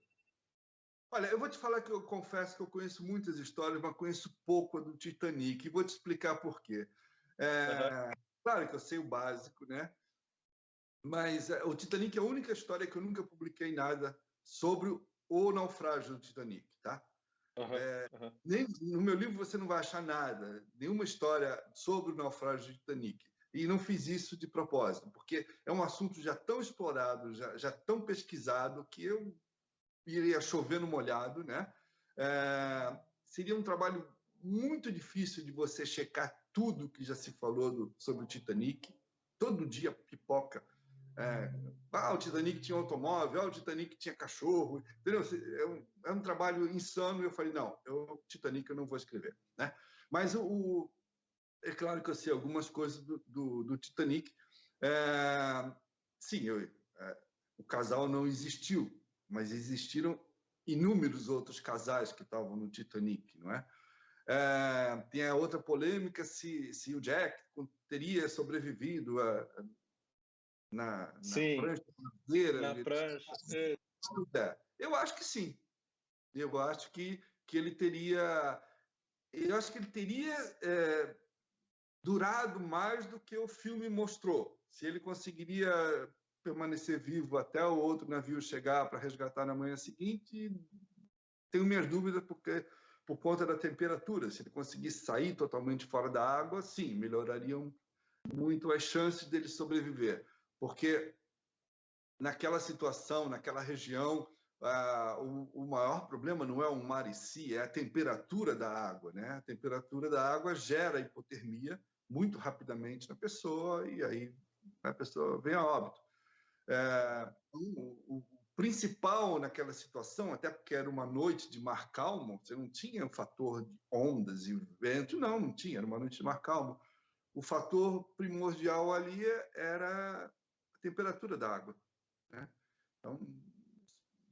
Olha, eu vou te falar que eu confesso que eu conheço muitas histórias, mas conheço pouco a do Titanic, e vou te explicar por quê. Claro que eu sei o básico, né? Mas o Titanic é a única história que eu nunca publiquei nada sobre o naufrágio do Titanic, tá? Nem no meu livro você não vai achar nada, nenhuma história sobre o naufrágio do Titanic. E não fiz isso de propósito, porque é um assunto já tão explorado, já tão pesquisado, que eu iria chover no molhado, né? Seria um trabalho muito difícil de você checar tudo que já se falou sobre o Titanic. Todo dia pipoca. O Titanic tinha automóvel, o Titanic tinha cachorro, entendeu? É um trabalho insano. E eu falei, não, o Titanic eu não vou escrever, né? Mas é claro que eu sei algumas coisas do Titanic. Sim, o casal não existiu, mas existiram inúmeros outros casais que estavam no Titanic, não é? Tem a outra polêmica se o Jack teria sobrevivido na prancha brasileira. Na prancha. Eu acho que sim. Eu acho que ele teria... Eu acho que ele teria durado mais do que o filme mostrou. Se ele conseguiria permanecer vivo até o outro navio chegar para resgatar na manhã seguinte, tenho minhas dúvidas por conta da temperatura. Se ele conseguisse sair totalmente fora da água, sim, melhorariam muito as chances dele sobreviver. Porque naquela situação, naquela região, o maior problema não é o mar em si, é a temperatura da água, né? A temperatura da água gera hipotermia muito rapidamente na pessoa e aí a pessoa vem a óbito. O principal naquela situação, até porque era uma noite de mar calmo, você não tinha o fator de ondas e vento, não tinha, era uma noite de mar calmo. O fator primordial ali era a temperatura da água, né? Então,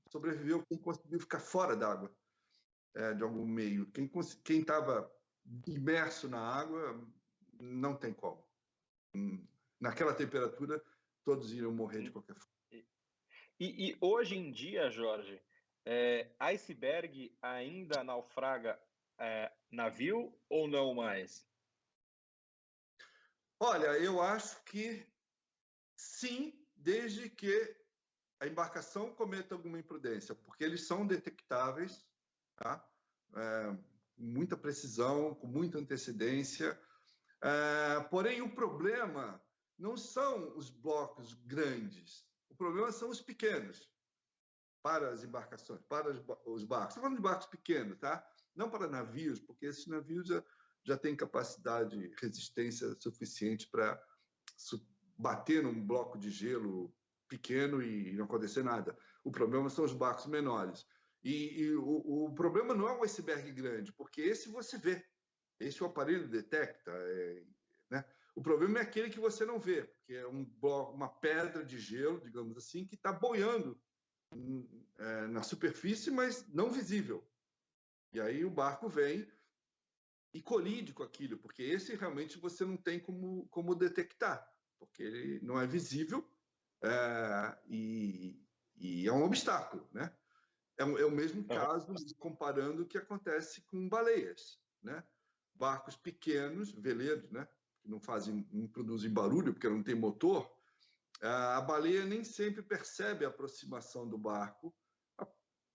sobreviveu quem conseguiu ficar fora d'água, de algum meio. Quem estava imerso na água, não tem como. Naquela temperatura, todos iriam morrer de qualquer forma. E hoje em dia, Jorge, iceberg ainda naufraga navio ou não mais? Olha, eu acho que sim, desde que a embarcação cometa alguma imprudência, porque eles são detectáveis, tá? Com muita precisão, com muita antecedência. Porém, o problema não são os blocos grandes, o problema são os pequenos para as embarcações, para os barcos. Estou falando de barcos pequenos, tá? Não para navios, porque esses navios já têm capacidade, resistência suficiente para bater num bloco de gelo pequeno e não acontecer nada. O problema são os barcos menores. E o problema não é um iceberg grande, porque esse você vê. Esse o aparelho detecta. Né? O problema é aquele que você não vê, porque é uma pedra de gelo, digamos assim, que está boiando na superfície, mas não visível. E aí o barco vem e colide com aquilo, porque esse realmente você não tem como detectar, porque ele não é visível e é um obstáculo, né? É o mesmo caso, comparando o que acontece com baleias, né? Barcos pequenos, veleiros, né? Que não produzem barulho, porque não tem motor. A baleia nem sempre percebe a aproximação do barco,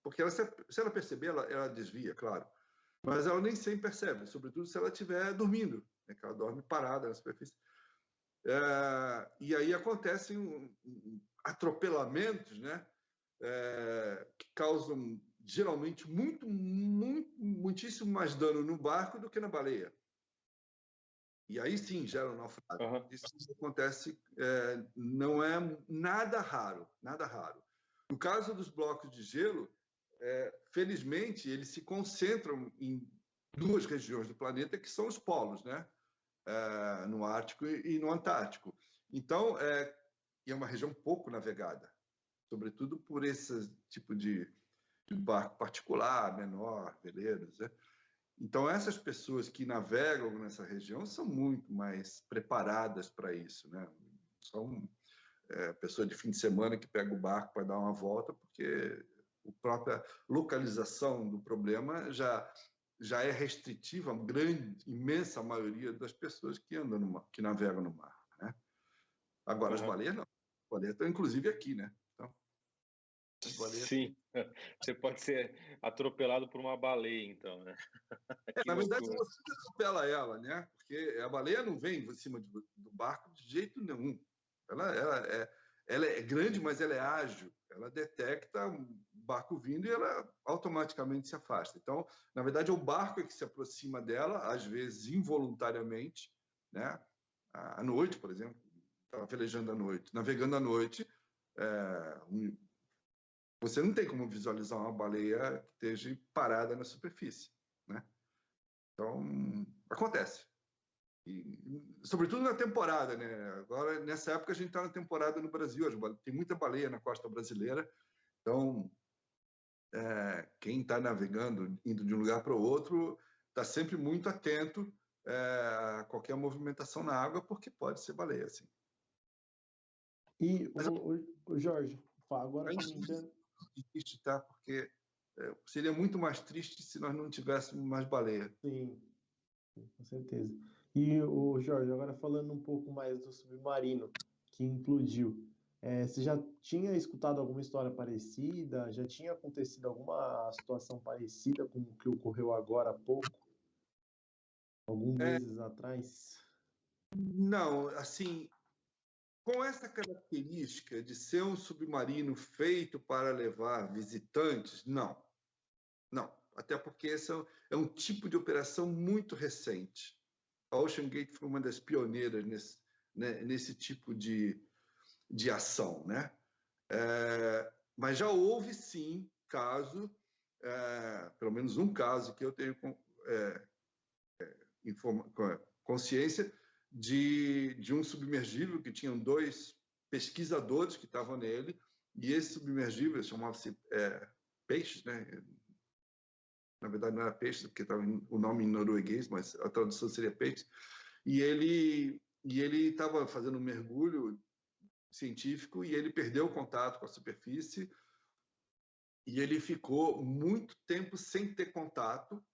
porque se ela perceber, ela desvia, claro. Mas ela nem sempre percebe, sobretudo se ela estiver dormindo, né? Que ela dorme parada na superfície. E aí acontecem atropelamentos, né? Que causam geralmente muitíssimo mais dano no barco do que na baleia. E aí sim gera um naufrágio. Isso acontece, não é nada raro, nada raro. No caso dos blocos de gelo, felizmente eles se concentram em duas regiões do planeta que são os polos, né? No Ártico e no Antártico. Então, é uma região pouco navegada, sobretudo por esse tipo de barco particular, menor, veleiros, né? Então, essas pessoas que navegam nessa região são muito mais preparadas para isso, né? São pessoas de fim de semana que pegam o barco para dar uma volta, porque a própria localização do problema já é restritiva à imensa maioria das pessoas que navegam no mar, né? Agora, as baleias não. As baleias estão, inclusive, aqui, né? Então, sim, você pode ser atropelado por uma baleia, então, né? Na verdade, você atropela ela, né? Porque a baleia não vem em cima do barco de jeito nenhum. Ela é grande, mas ela é ágil. Ela detecta um barco vindo e ela automaticamente se afasta. Então, na verdade, é o barco que se aproxima dela, às vezes involuntariamente, né? À noite, por exemplo, estava velejando à noite, navegando à noite, você não tem como visualizar uma baleia que esteja parada na superfície, né? Então, acontece. E, sobretudo na temporada, né? Agora, nessa época, a gente está na temporada no Brasil. Tem muita baleia na costa brasileira. Então, quem está navegando, indo de um lugar para o outro, está sempre muito atento a qualquer movimentação na água, porque pode ser baleia, assim. E, o Jorge, agora comentando... Triste, tá? Porque seria muito mais triste se nós não tivéssemos mais baleia. Sim, com certeza. E, o Jorge, agora falando um pouco mais do submarino que implodiu, você já tinha escutado alguma história parecida? Já tinha acontecido alguma situação parecida com o que ocorreu agora há pouco? Alguns meses atrás? Não, assim, com essa característica de ser um submarino feito para levar visitantes, não. Não, até porque esse é um tipo de operação muito recente. A Ocean Gate foi uma das pioneiras nesse tipo de ação, né? Mas já houve, sim, caso, pelo menos um caso que eu tenho consciência de um submergível que tinham 2 pesquisadores que estavam nele, e esse submergível chamava-se Peixes, né? Na verdade não era Peixes, porque estava o nome em norueguês, mas a tradução seria Peixes, e ele estava fazendo um mergulho científico e ele perdeu o contato com a superfície e ele ficou muito tempo sem ter contato,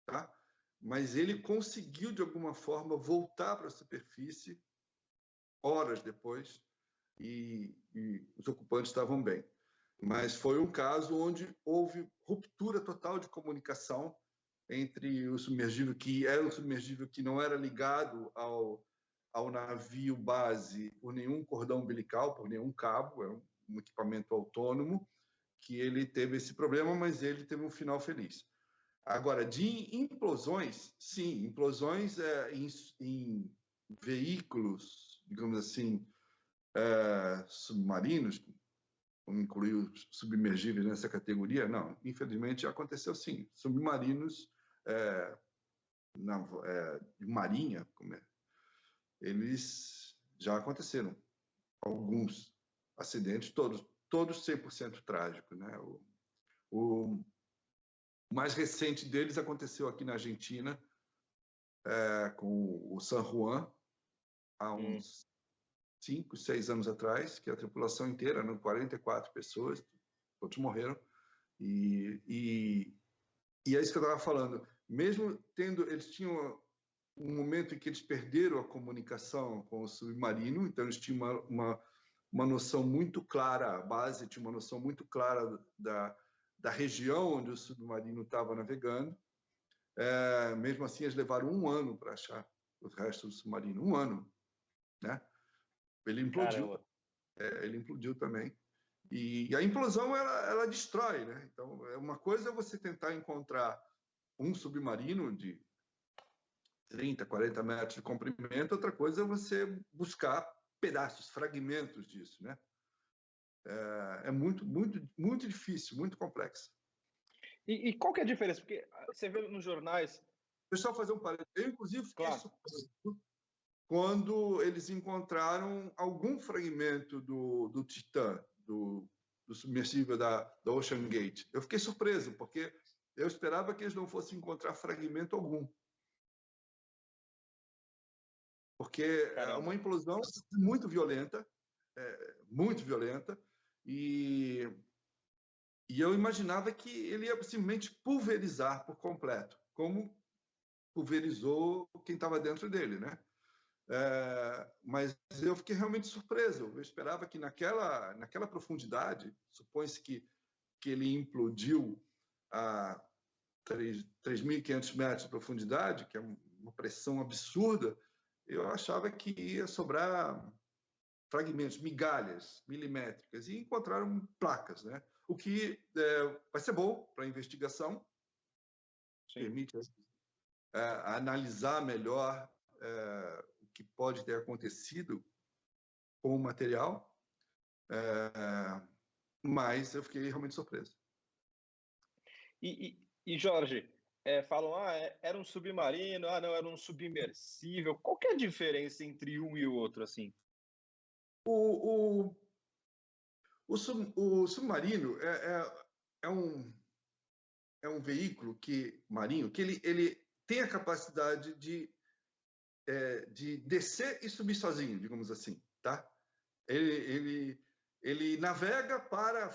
tá? Mas ele conseguiu, de alguma forma, voltar para a superfície horas depois e os ocupantes estavam bem. Mas foi um caso onde houve ruptura total de comunicação entre o submergível, que era um submergível que não era ligado ao navio base por nenhum cordão umbilical, por nenhum cabo, é um equipamento autônomo, que ele teve esse problema, mas ele teve um final feliz. Agora, de implosões, sim, implosões em veículos, digamos assim, submarinos, vamos incluir os submergíveis nessa categoria? Não, infelizmente já aconteceu sim. Submarinos de marinha, eles já aconteceram. Alguns acidentes, todos 100% trágicos, né? O mais recente deles aconteceu aqui na Argentina, com o San Juan, há uns 5, 6 anos atrás, que a tripulação inteira, eram 44 pessoas, todos morreram. E é isso que eu estava falando. Mesmo eles tinham um momento em que eles perderam a comunicação com o submarino, então eles tinham uma noção muito clara, a base tinha uma noção muito clara da região onde o submarino estava navegando. Mesmo assim, eles levaram 1 ano para achar o resto do submarino. 1 ano, né? Ele implodiu. Ele implodiu também. E a implosão, ela destrói, né? Então, uma coisa é você tentar encontrar um submarino de 30, 40 metros de comprimento, outra coisa é você buscar pedaços, fragmentos disso, né? É muito, muito, muito difícil, muito complexo. E qual que é a diferença? Porque você vê nos jornais... Deixa eu fazer um parênteses. Eu, inclusive, fiquei surpreso quando eles encontraram algum fragmento do Titã, do submersível da Ocean Gate. Eu fiquei surpreso, porque eu esperava que eles não fossem encontrar fragmento algum. Porque é uma implosão muito violenta, e eu imaginava que ele ia simplesmente pulverizar por completo, como pulverizou quem estava dentro dele, né? Mas eu fiquei realmente surpreso. Eu esperava que naquela profundidade, supõe-se que ele implodiu a 3.500 metros de profundidade, que é uma pressão absurda, eu achava que ia sobrar fragmentos, migalhas milimétricas, e encontraram placas, né? O que vai ser bom para a investigação, permite analisar melhor o que pode ter acontecido com o material, mas eu fiquei realmente surpreso. E Jorge, falam, era um submarino, não, era um submersível. Qual que é a diferença entre um e o outro, assim? O submarino é um veículo marinho que ele tem a capacidade de descer e subir sozinho, digamos assim, tá? Ele navega para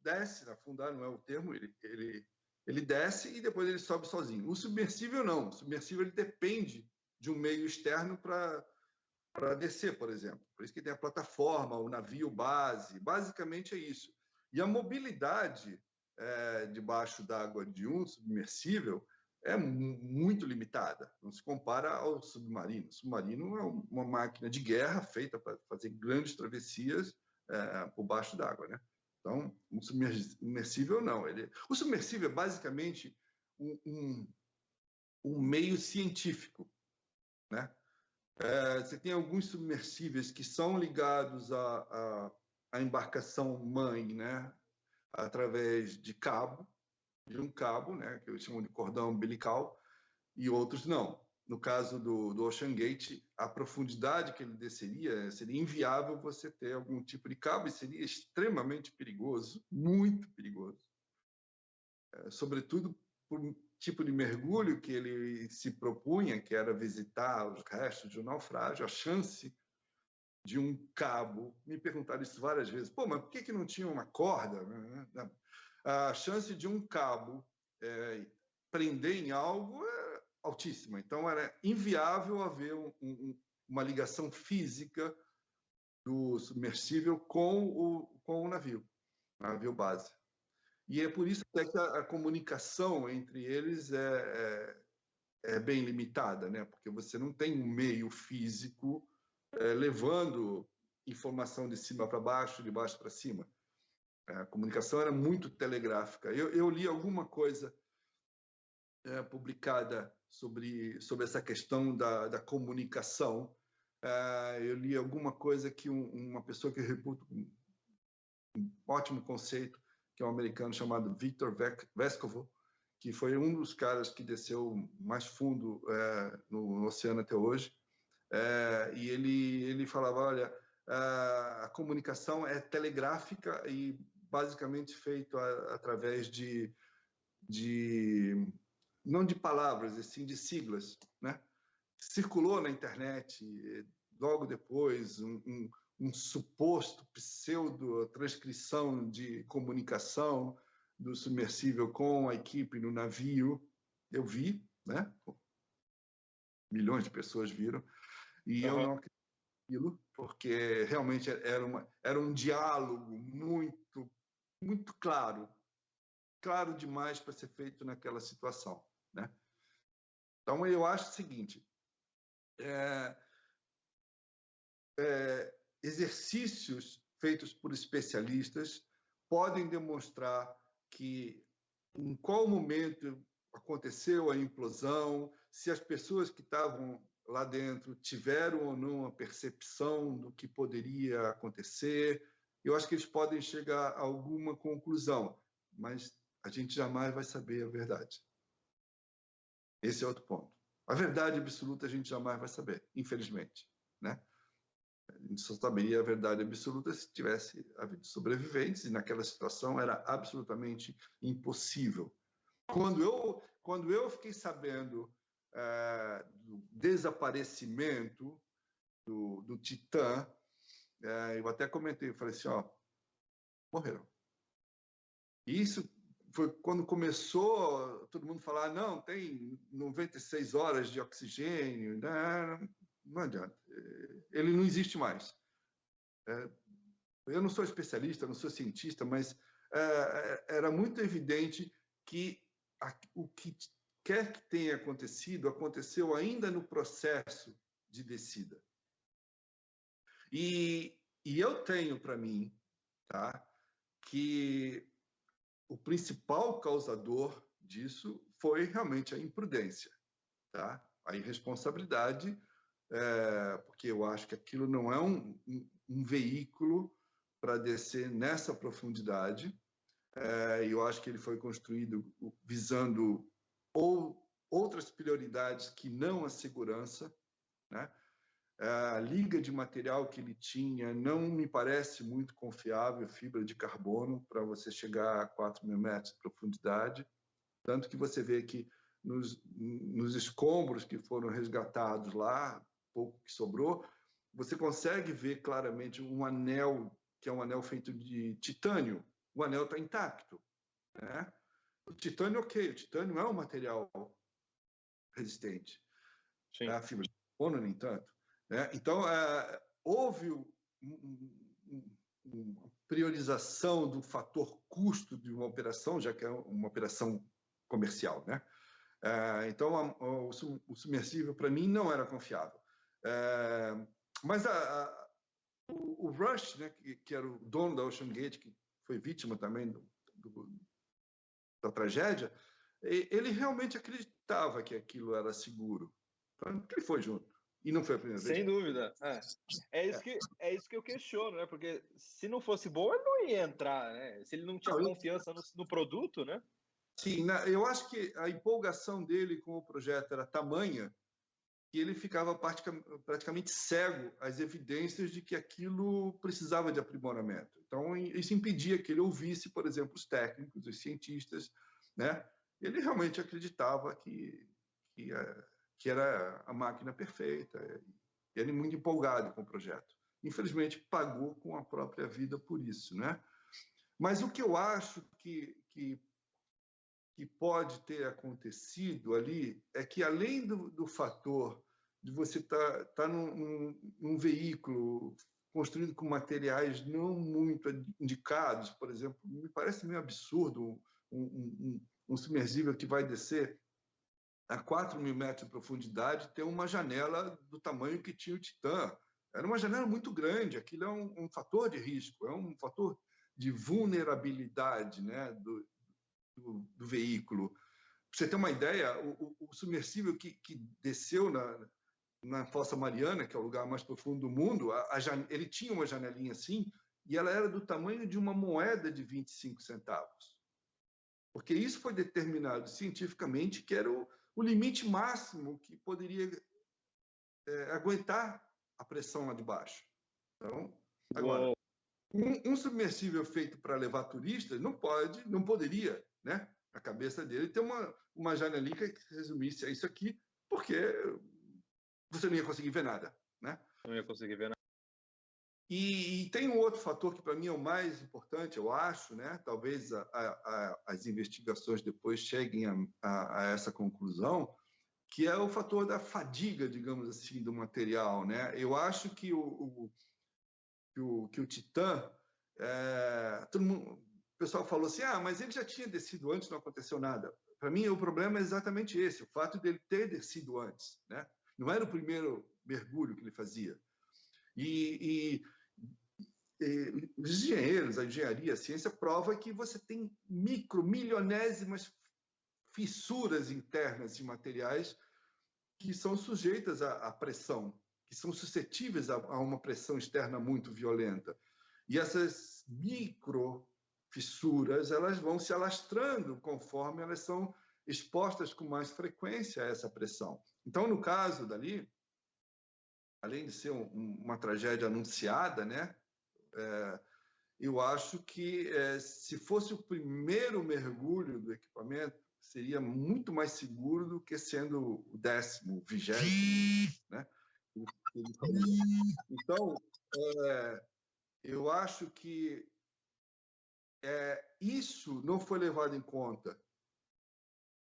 desce, afundar não é o termo, ele desce e depois ele sobe sozinho. O submersível não, o submersível ele depende de um meio externo para descer, por exemplo. Por isso que tem a plataforma, o navio base, basicamente é isso. E a mobilidade debaixo d'água de um submersível é muito limitada, não se compara ao submarino. O submarino é uma máquina de guerra feita para fazer grandes travessias por baixo d'água, né? Então, um submersível não. O submersível é basicamente um meio científico, né? Você tem alguns submersíveis que são ligados à embarcação mãe, né? Através de um cabo, né? Que eles chamam de cordão umbilical, e outros não. No caso do Ocean Gate, a profundidade que ele desceria seria inviável você ter algum tipo de cabo, e seria extremamente perigoso, muito perigoso. Sobretudo por um tipo de mergulho que ele se propunha, que era visitar os restos de um naufrágio, a chance de um cabo, me perguntaram isso várias vezes, mas por que não tinha uma corda? A chance de um cabo prender em algo é altíssima, então era inviável haver uma ligação física do submersível com o navio base. E é por isso até que a comunicação entre eles é bem limitada, né? Porque você não tem um meio físico levando informação de cima para baixo, de baixo para cima. A comunicação era muito telegráfica. Eu li alguma coisa publicada sobre essa questão da comunicação Eu li alguma coisa que uma pessoa que eu reputo um ótimo conceito, que é um americano chamado Victor Vescovo, que foi um dos caras que desceu mais fundo no oceano até hoje. E ele falava, olha, a comunicação é telegráfica e basicamente feito através não de palavras, e sim de siglas, né? Circulou na internet, logo depois, um suposto pseudo-transcrição de comunicação do submersível com a equipe no navio. Eu vi, né? Milhões de pessoas viram, e eu não acredito naquilo, porque realmente era um diálogo muito claro demais para ser feito naquela situação, né? Então, eu acho o seguinte, exercícios feitos por especialistas podem demonstrar que em qual momento aconteceu a implosão, se as pessoas que estavam lá dentro tiveram ou não a percepção do que poderia acontecer. Eu acho que eles podem chegar a alguma conclusão, mas a gente jamais vai saber a verdade. Esse é outro ponto. A verdade absoluta a gente jamais vai saber, infelizmente, né? A gente só saberia a verdade absoluta se tivesse havido sobreviventes, e naquela situação era absolutamente impossível. Quando eu fiquei sabendo do desaparecimento do Titã, eu até comentei, eu falei assim, ó, morreram. E isso foi quando começou todo mundo falar, não, tem 96 horas de oxigênio, não adianta, ele não existe mais. Eu não sou especialista, não sou cientista, mas era muito evidente que o que quer que tenha acontecido, aconteceu ainda no processo de descida. E eu tenho para mim, tá, que o principal causador disso foi realmente a imprudência, tá? A irresponsabilidade, porque eu acho que aquilo não é um veículo para descer nessa profundidade. Eu acho que ele foi construído visando outras prioridades que não a segurança, né? A liga de material que ele tinha não me parece muito confiável, fibra de carbono, para você chegar a 4.000 metros de profundidade. Tanto que você vê que nos escombros que foram resgatados lá, pouco que sobrou, você consegue ver claramente um anel, que é um anel feito de titânio. O anel está intacto, né? O titânio, ok, o titânio é um material resistente. Sim. A fibra de carbono, nem tanto. Então, houve uma priorização do fator custo de uma operação, já que é uma operação comercial, né? Então, o submersível, para mim, não era confiável. Mas o Rush, né, que era o dono da Ocean Gate, que foi vítima também da tragédia, ele realmente acreditava que aquilo era seguro. Então, ele foi junto. E não foi a primeira vez. Sem dúvida. É isso que eu questiono, né? Porque se não fosse bom, ele não ia entrar, né? Se ele não tinha confiança no produto, né? Sim, eu acho que a empolgação dele com o projeto era tamanha que ele ficava praticamente cego às evidências de que aquilo precisava de aprimoramento. Então, isso impedia que ele ouvisse, por exemplo, os técnicos, os cientistas, né? Ele realmente acreditava que era a máquina perfeita, e ele muito empolgado com o projeto. Infelizmente, pagou com a própria vida por isso, né? Mas o que eu acho que pode ter acontecido ali é que, além do fator de você estar num veículo construído com materiais não muito indicados, por exemplo, me parece meio absurdo um submersível que vai descer a 4.000 metros de profundidade ter uma janela do tamanho que tinha o Titã. Era uma janela muito grande, aquilo é um fator de risco, é um fator de vulnerabilidade, né, do veículo. Para você ter uma ideia, o submersível que desceu na Fossa Mariana, que é o lugar mais profundo do mundo, ele tinha uma janelinha assim, e ela era do tamanho de uma moeda de 25 centavos. Porque isso foi determinado cientificamente que era o limite máximo que poderia aguentar a pressão lá de baixo. Então, agora, um submersível feito para levar turistas não poderia, né? A cabeça dele ter uma janelinha que resumisse a isso aqui, porque você não ia conseguir ver nada, né? Não ia conseguir ver nada. E tem um outro fator que para mim é o mais importante, eu acho, né? Talvez as investigações depois cheguem a essa conclusão, que é o fator da fadiga, digamos assim, do material, né? Eu acho que o Titã, o pessoal falou assim, mas ele já tinha descido antes, não aconteceu nada. Para mim, o problema é exatamente esse, o fato dele ter descido antes, né? Não era o primeiro mergulho que ele fazia. E os engenheiros, a engenharia, a ciência prova que você tem milionésimas fissuras internas de materiais que são sujeitas à pressão, que são suscetíveis a uma pressão externa muito violenta. E essas microfissuras, elas vão se alastrando conforme elas são expostas com mais frequência a essa pressão. Então, no caso dali, além de ser uma tragédia anunciada, né? Eu acho que se fosse o primeiro mergulho do equipamento, seria muito mais seguro do que sendo o 10º, 20º, né? Então, eu acho que isso não foi levado em conta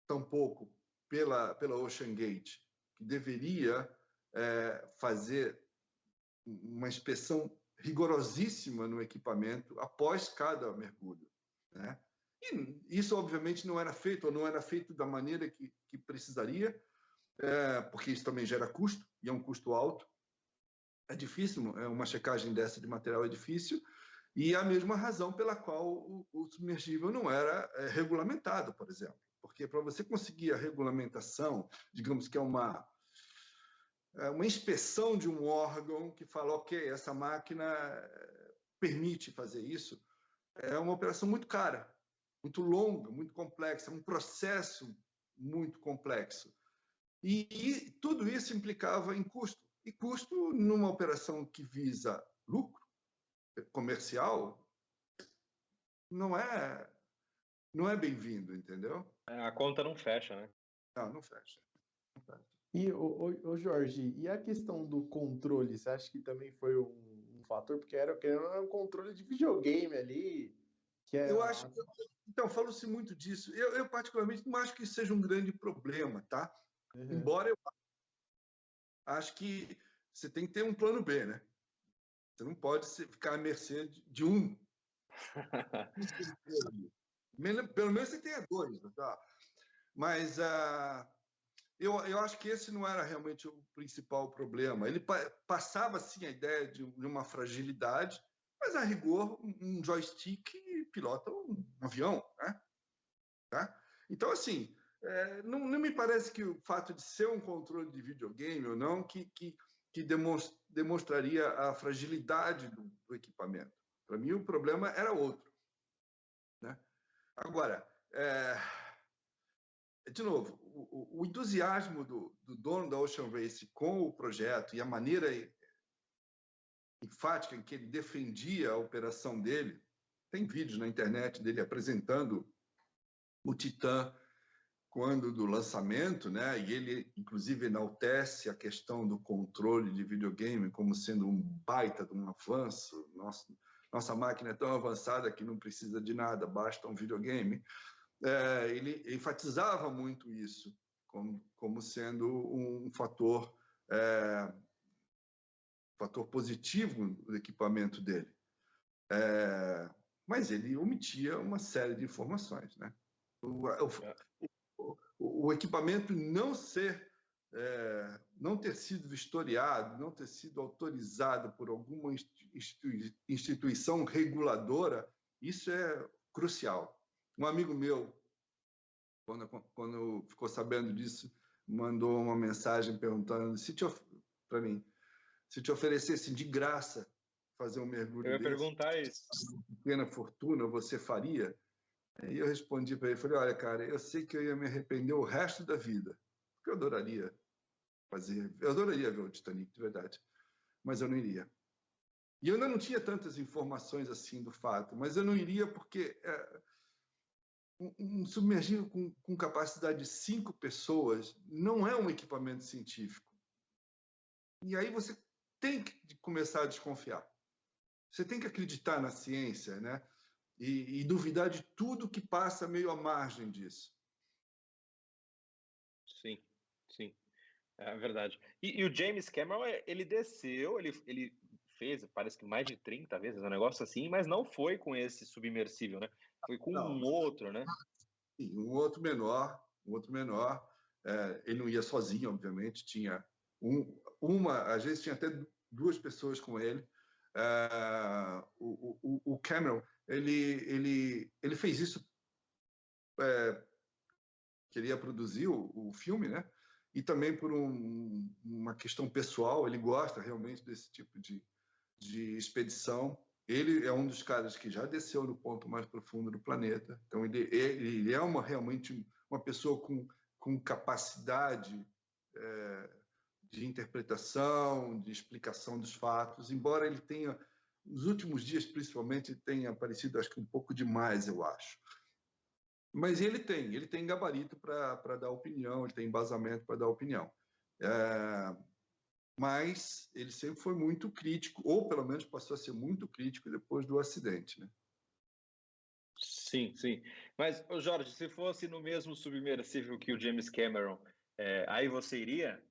tampouco pela Ocean Gate, que deveria fazer uma inspeção rigorosíssima no equipamento após cada mergulho, né? E isso, obviamente, não era feito, ou não era feito da maneira que precisaria, porque isso também gera custo, e é um custo alto. É difícil, uma checagem dessa de material é difícil, e é a mesma razão pela qual o submergível não era regulamentado, por exemplo. Porque para você conseguir a regulamentação, digamos que é uma inspeção de um órgão que fala, ok, essa máquina permite fazer isso, é uma operação muito cara, muito longa, muito complexa, um processo muito complexo. E tudo isso implicava em custo. E custo, numa operação que visa lucro comercial, não é bem-vindo, entendeu? A conta não fecha, né? Não fecha. Não fecha. E, Jorge, e a questão do controle, você acha que também foi um fator? Porque era um controle de videogame ali, que é... Eu acho que... Então, falou-se muito disso. Eu, particularmente, não acho que isso seja um grande problema, tá? Uhum. Embora eu acho que você tem que ter um plano B, né? Você não pode ficar à mercê de um. Pelo menos você tenha dois, tá? Mas eu acho que esse não era realmente o principal problema. Ele passava, sim, a ideia de uma fragilidade, mas, a rigor, um joystick pilota um avião, né? Tá? Então, assim, não me parece que o fato de ser um controle de videogame ou não que demonstraria a fragilidade do equipamento. Para mim, o problema era outro, né? Agora, de novo, o entusiasmo do dono da Ocean Race com o projeto e a maneira enfática em que ele defendia a operação dele, tem vídeos na internet dele apresentando o Titã quando do lançamento, né? E ele, inclusive, enaltece a questão do controle de videogame como sendo um baita de um avanço. Nossa máquina é tão avançada que não precisa de nada, basta um videogame. Ele enfatizava muito isso como sendo um fator positivo do equipamento dele. Mas ele omitia uma série de informações, né? O equipamento não ter sido vistoriado, não ter sido autorizado por alguma instituição reguladora, isso é crucial. Um amigo meu, quando ficou sabendo disso, mandou uma mensagem perguntando se para mim. Se te oferecessem de graça fazer um mergulho Eu ia desse, perguntar isso. pequena fortuna, você faria? Aí eu respondi para ele, falei, olha, cara, eu sei que eu ia me arrepender o resto da vida, porque eu adoraria ver o Titanic, de verdade, mas eu não iria. E eu ainda não tinha tantas informações assim do fato, mas eu não iria porque um submergível com capacidade de 5 pessoas não é um equipamento científico. E aí você tem que começar a desconfiar. Você tem que acreditar na ciência, né? E duvidar de tudo que passa meio à margem disso. Sim, sim. É verdade. E o James Cameron, ele desceu, ele fez, parece que mais de 30 vezes, um negócio assim, mas não foi com esse submersível, né? Foi com Não, um outro, né? sim, um outro menor. Ele não ia sozinho, obviamente. Tinha às vezes tinha até 2 pessoas com ele. O Cameron, ele fez isso, queria produzir o filme, né? E também por uma questão pessoal, ele gosta realmente desse tipo de expedição. Ele é um dos caras que já desceu no ponto mais profundo do planeta. Então, ele é realmente uma pessoa com capacidade de interpretação, de explicação dos fatos, embora ele tenha, nos últimos dias, principalmente, tenha aparecido, acho que um pouco demais, eu acho. Mas ele tem gabarito para dar opinião, ele tem embasamento para dar opinião. Mas ele sempre foi muito crítico, ou pelo menos passou a ser muito crítico depois do acidente, né? Sim, sim. Mas, Jorge, se fosse no mesmo submersível que o James Cameron, aí você iria?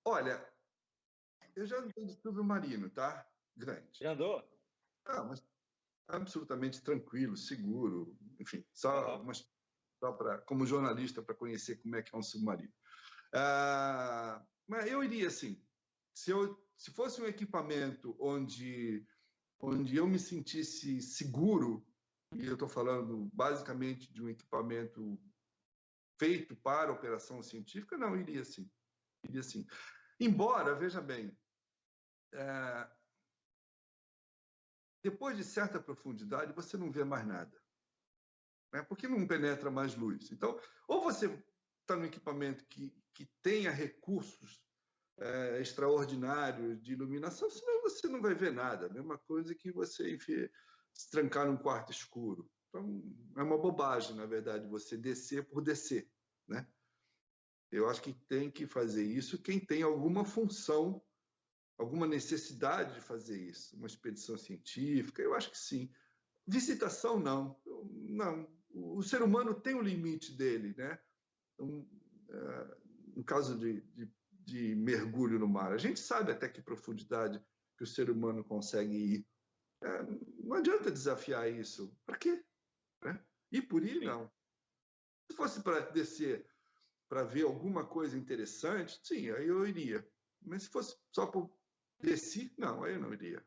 Olha, eu já andei de submarino, tá? Grande. Já andou? Mas absolutamente tranquilo, seguro, enfim, como jornalista para conhecer como é que é um submarino. Mas eu iria, assim, se fosse um equipamento onde eu me sentisse seguro, e eu estou falando basicamente de um equipamento feito para operação científica, não, iria sim. Iria sim. Embora, veja bem, depois de certa profundidade, você não vê mais nada, né? Porque não penetra mais luz. Então, ou você está num equipamento que tenha recursos extraordinários de iluminação, senão você não vai ver nada. A mesma coisa que você se trancar num quarto escuro. Então, é uma bobagem, na verdade, você descer por descer, né? Eu acho que tem que fazer isso quem tem alguma função, alguma necessidade de fazer isso. Uma expedição científica, eu acho que sim. Visitação, não. Não. O ser humano tem o limite dele, né? Então, no caso de mergulho no mar, a gente sabe até que profundidade que o ser humano consegue ir. Não adianta desafiar isso. Para quê? Né? Ir por ir, não. Se fosse para descer, para ver alguma coisa interessante, sim, aí eu iria. Mas se fosse só por descer, não, aí eu não iria.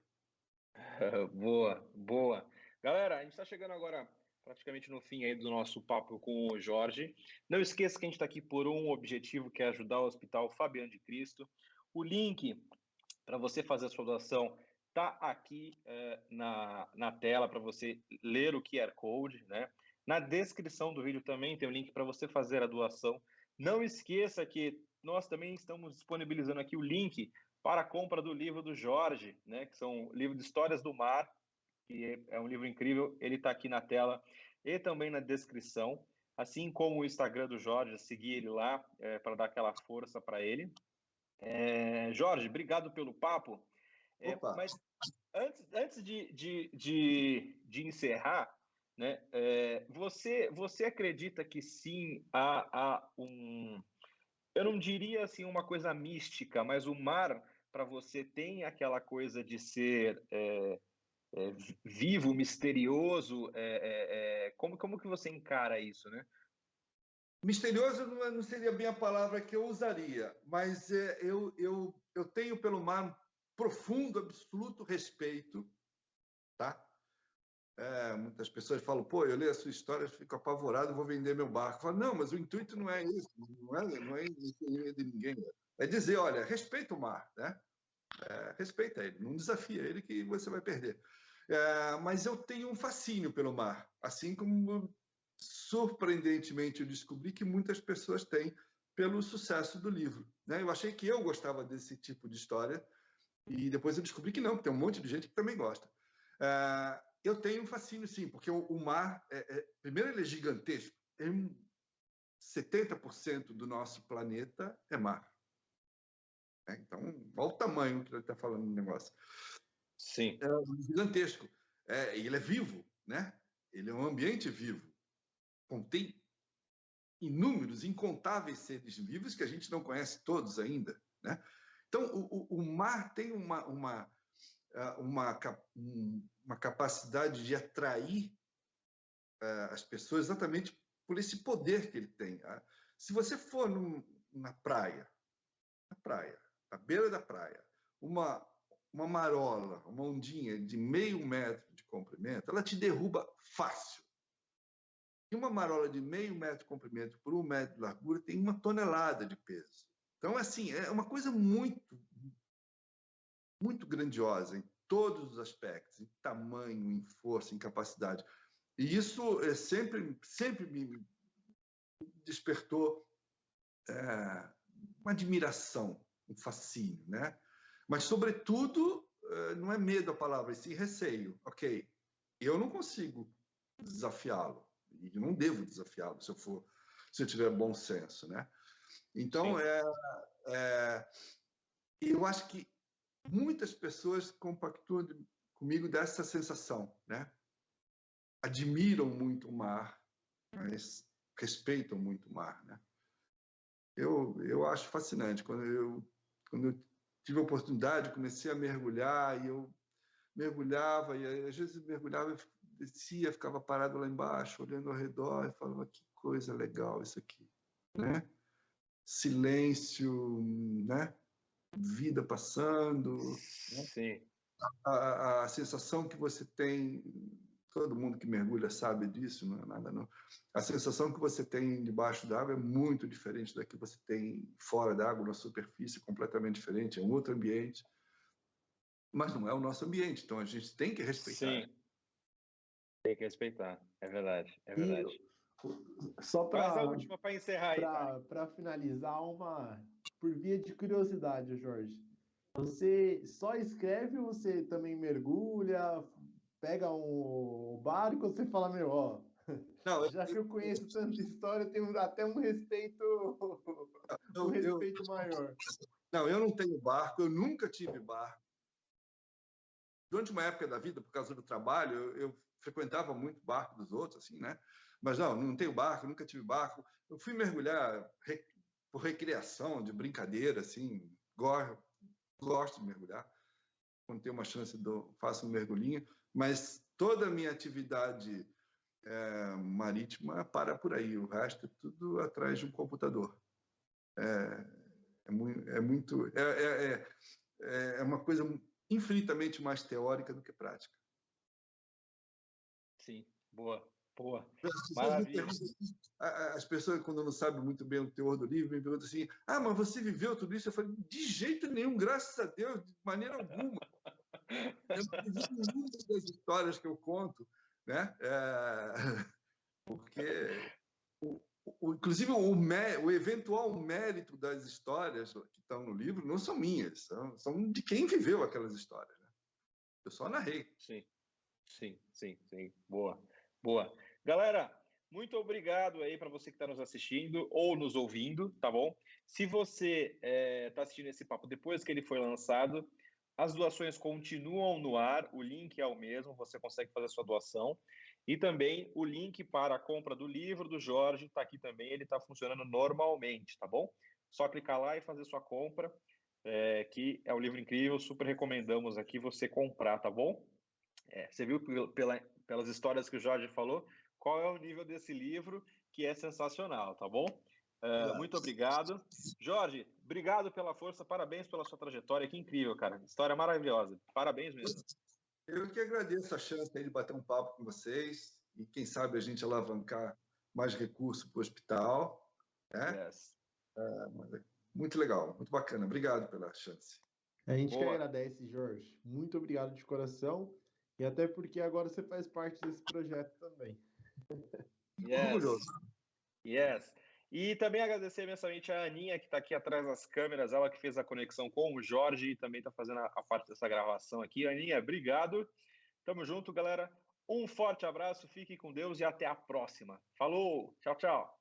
Boa, boa. Galera, a gente está chegando agora praticamente no fim aí do nosso papo com o Jorge. Não esqueça que a gente está aqui por um objetivo, que é ajudar o Hospital Fabiano de Cristo. O link para você fazer a sua doação está aqui na tela para você ler o QR Code, né? Na descrição do vídeo também tem o link para você fazer a doação. Não esqueça que nós também estamos disponibilizando aqui o link para a compra do livro do Jorge, né? Que são o livro de Histórias do Mar, que é um livro incrível. Ele está aqui na tela e também na descrição, assim como o Instagram do Jorge, seguir ele lá para dar aquela força para ele. Jorge, obrigado pelo papo. Mas antes de encerrar, né, você acredita que sim há um, eu não diria assim uma coisa mística, mas o mar para você tem aquela coisa de ser vivo, misterioso? Como que você encara isso, né? Misterioso não seria bem a palavra que eu usaria, mas eu tenho pelo mar profundo, absoluto respeito, tá? Muitas pessoas falam, pô, eu leio a sua história, fico apavorado, vou vender meu barco. Eu falo, não, mas o intuito não é isso, não é de ninguém. É dizer, olha, respeita o mar, né? Respeita ele, não desafia ele que você vai perder. Mas eu tenho um fascínio pelo mar, assim como, surpreendentemente, eu descobri que muitas pessoas têm pelo sucesso do livro, né? Eu achei que eu gostava desse tipo de história e depois eu descobri que não, que tem um monte de gente que também gosta. Eu tenho um fascínio, sim, porque o mar, primeiro, ele é gigantesco. 70% do nosso planeta é mar. Então, olha o tamanho que ele está falando do negócio. Sim. É gigantesco. E ele é vivo, né? Ele é um ambiente vivo. Contém inúmeros, incontáveis seres vivos que a gente não conhece todos ainda, né? Então, o mar tem uma capacidade de atrair as pessoas exatamente por esse poder que ele tem. Se você for na praia, à beira da praia, uma marola, uma ondinha de 0,5 metro de comprimento, ela te derruba fácil. E uma marola de 0,5 metro de comprimento por 1 metro de largura tem 1 tonelada de peso. Então, assim, é uma coisa muito, muito grandiosa em todos os aspectos, em tamanho, em força, em capacidade. E isso sempre me despertou uma admiração, um fascínio, né? Mas, sobretudo, não é medo a palavra, sim receio. Ok, eu não consigo desafiá-lo, e não devo desafiá-lo se eu tiver bom senso, né? Então, eu acho que muitas pessoas compactuam comigo dessa sensação, né? Admiram muito o mar, mas respeitam muito o mar, né? Eu acho fascinante. Quando eu tive a oportunidade, comecei a mergulhar, e eu mergulhava, e às vezes mergulhava, descia, ficava parado lá embaixo, olhando ao redor, e falava, que coisa legal isso aqui, né? Silêncio, né? Vida passando. Sim. Né? A sensação que você tem, todo mundo que mergulha sabe disso, não é nada não. A sensação que você tem debaixo d'água é muito diferente da que você tem fora d'água, na superfície, completamente diferente, é um outro ambiente. Mas não é o nosso ambiente, então a gente tem que respeitar. Sim, tem que respeitar, é verdade, é verdade. Só Faz a última para encerrar aí, tá? Para finalizar, por via de curiosidade, Jorge. Você só escreve ou você também mergulha, pega um barco, você fala, meu, ó, não, já que eu conheço tanta história, eu tenho até um respeito, maior. Não, eu não tenho barco, eu nunca tive barco. Durante uma época da vida, por causa do trabalho, eu frequentava muito barco dos outros, assim, né? Mas não tenho barco, nunca tive barco. Eu fui mergulhar por recreação, de brincadeira, assim, gosto de mergulhar. Quando tenho uma chance, faço um mergulhinho. Mas toda a minha atividade marítima para por aí. O resto é tudo atrás de um computador. É uma coisa infinitamente mais teórica do que prática. Sim, boa. Maravilha. As pessoas, quando não sabem muito bem o teor do livro, me perguntam assim, mas você viveu tudo isso? Eu falei, de jeito nenhum, graças a Deus, de maneira alguma. Eu não vivi nenhuma das histórias que eu conto, né? Porque, inclusive, o eventual mérito das histórias que estão no livro não são minhas, são de quem viveu aquelas histórias. Né? Eu só narrei. Sim. Boa. Galera, muito obrigado aí para você que está nos assistindo ou nos ouvindo, tá bom? Se você está assistindo esse papo depois que ele foi lançado, as doações continuam no ar, o link é o mesmo, você consegue fazer a sua doação. E também o link para a compra do livro do Jorge está aqui também, ele está funcionando normalmente, tá bom? Só clicar lá e fazer sua compra, que é um livro incrível, super recomendamos aqui você comprar, tá bom? Você viu pelas histórias que o Jorge falou, qual é o nível desse livro, que é sensacional, tá bom? Muito obrigado. Jorge, obrigado pela força, parabéns pela sua trajetória, que incrível, cara. História maravilhosa. Parabéns mesmo. Eu que agradeço a chance aí de bater um papo com vocês e quem sabe a gente alavancar mais recursos para o hospital, né? Yes. Muito legal, muito bacana. Obrigado pela chance. A gente que Boa. agradece, Jorge. Muito obrigado de coração. E até porque agora você faz parte desse projeto também. Yes. Orgulhoso. Yes. E também agradecer imensamente a Aninha, que está aqui atrás das câmeras, ela que fez a conexão com o Jorge e também está fazendo a parte dessa gravação aqui. Aninha, obrigado. Tamo junto, galera. Um forte abraço, fique com Deus e até a próxima. Falou, tchau, tchau.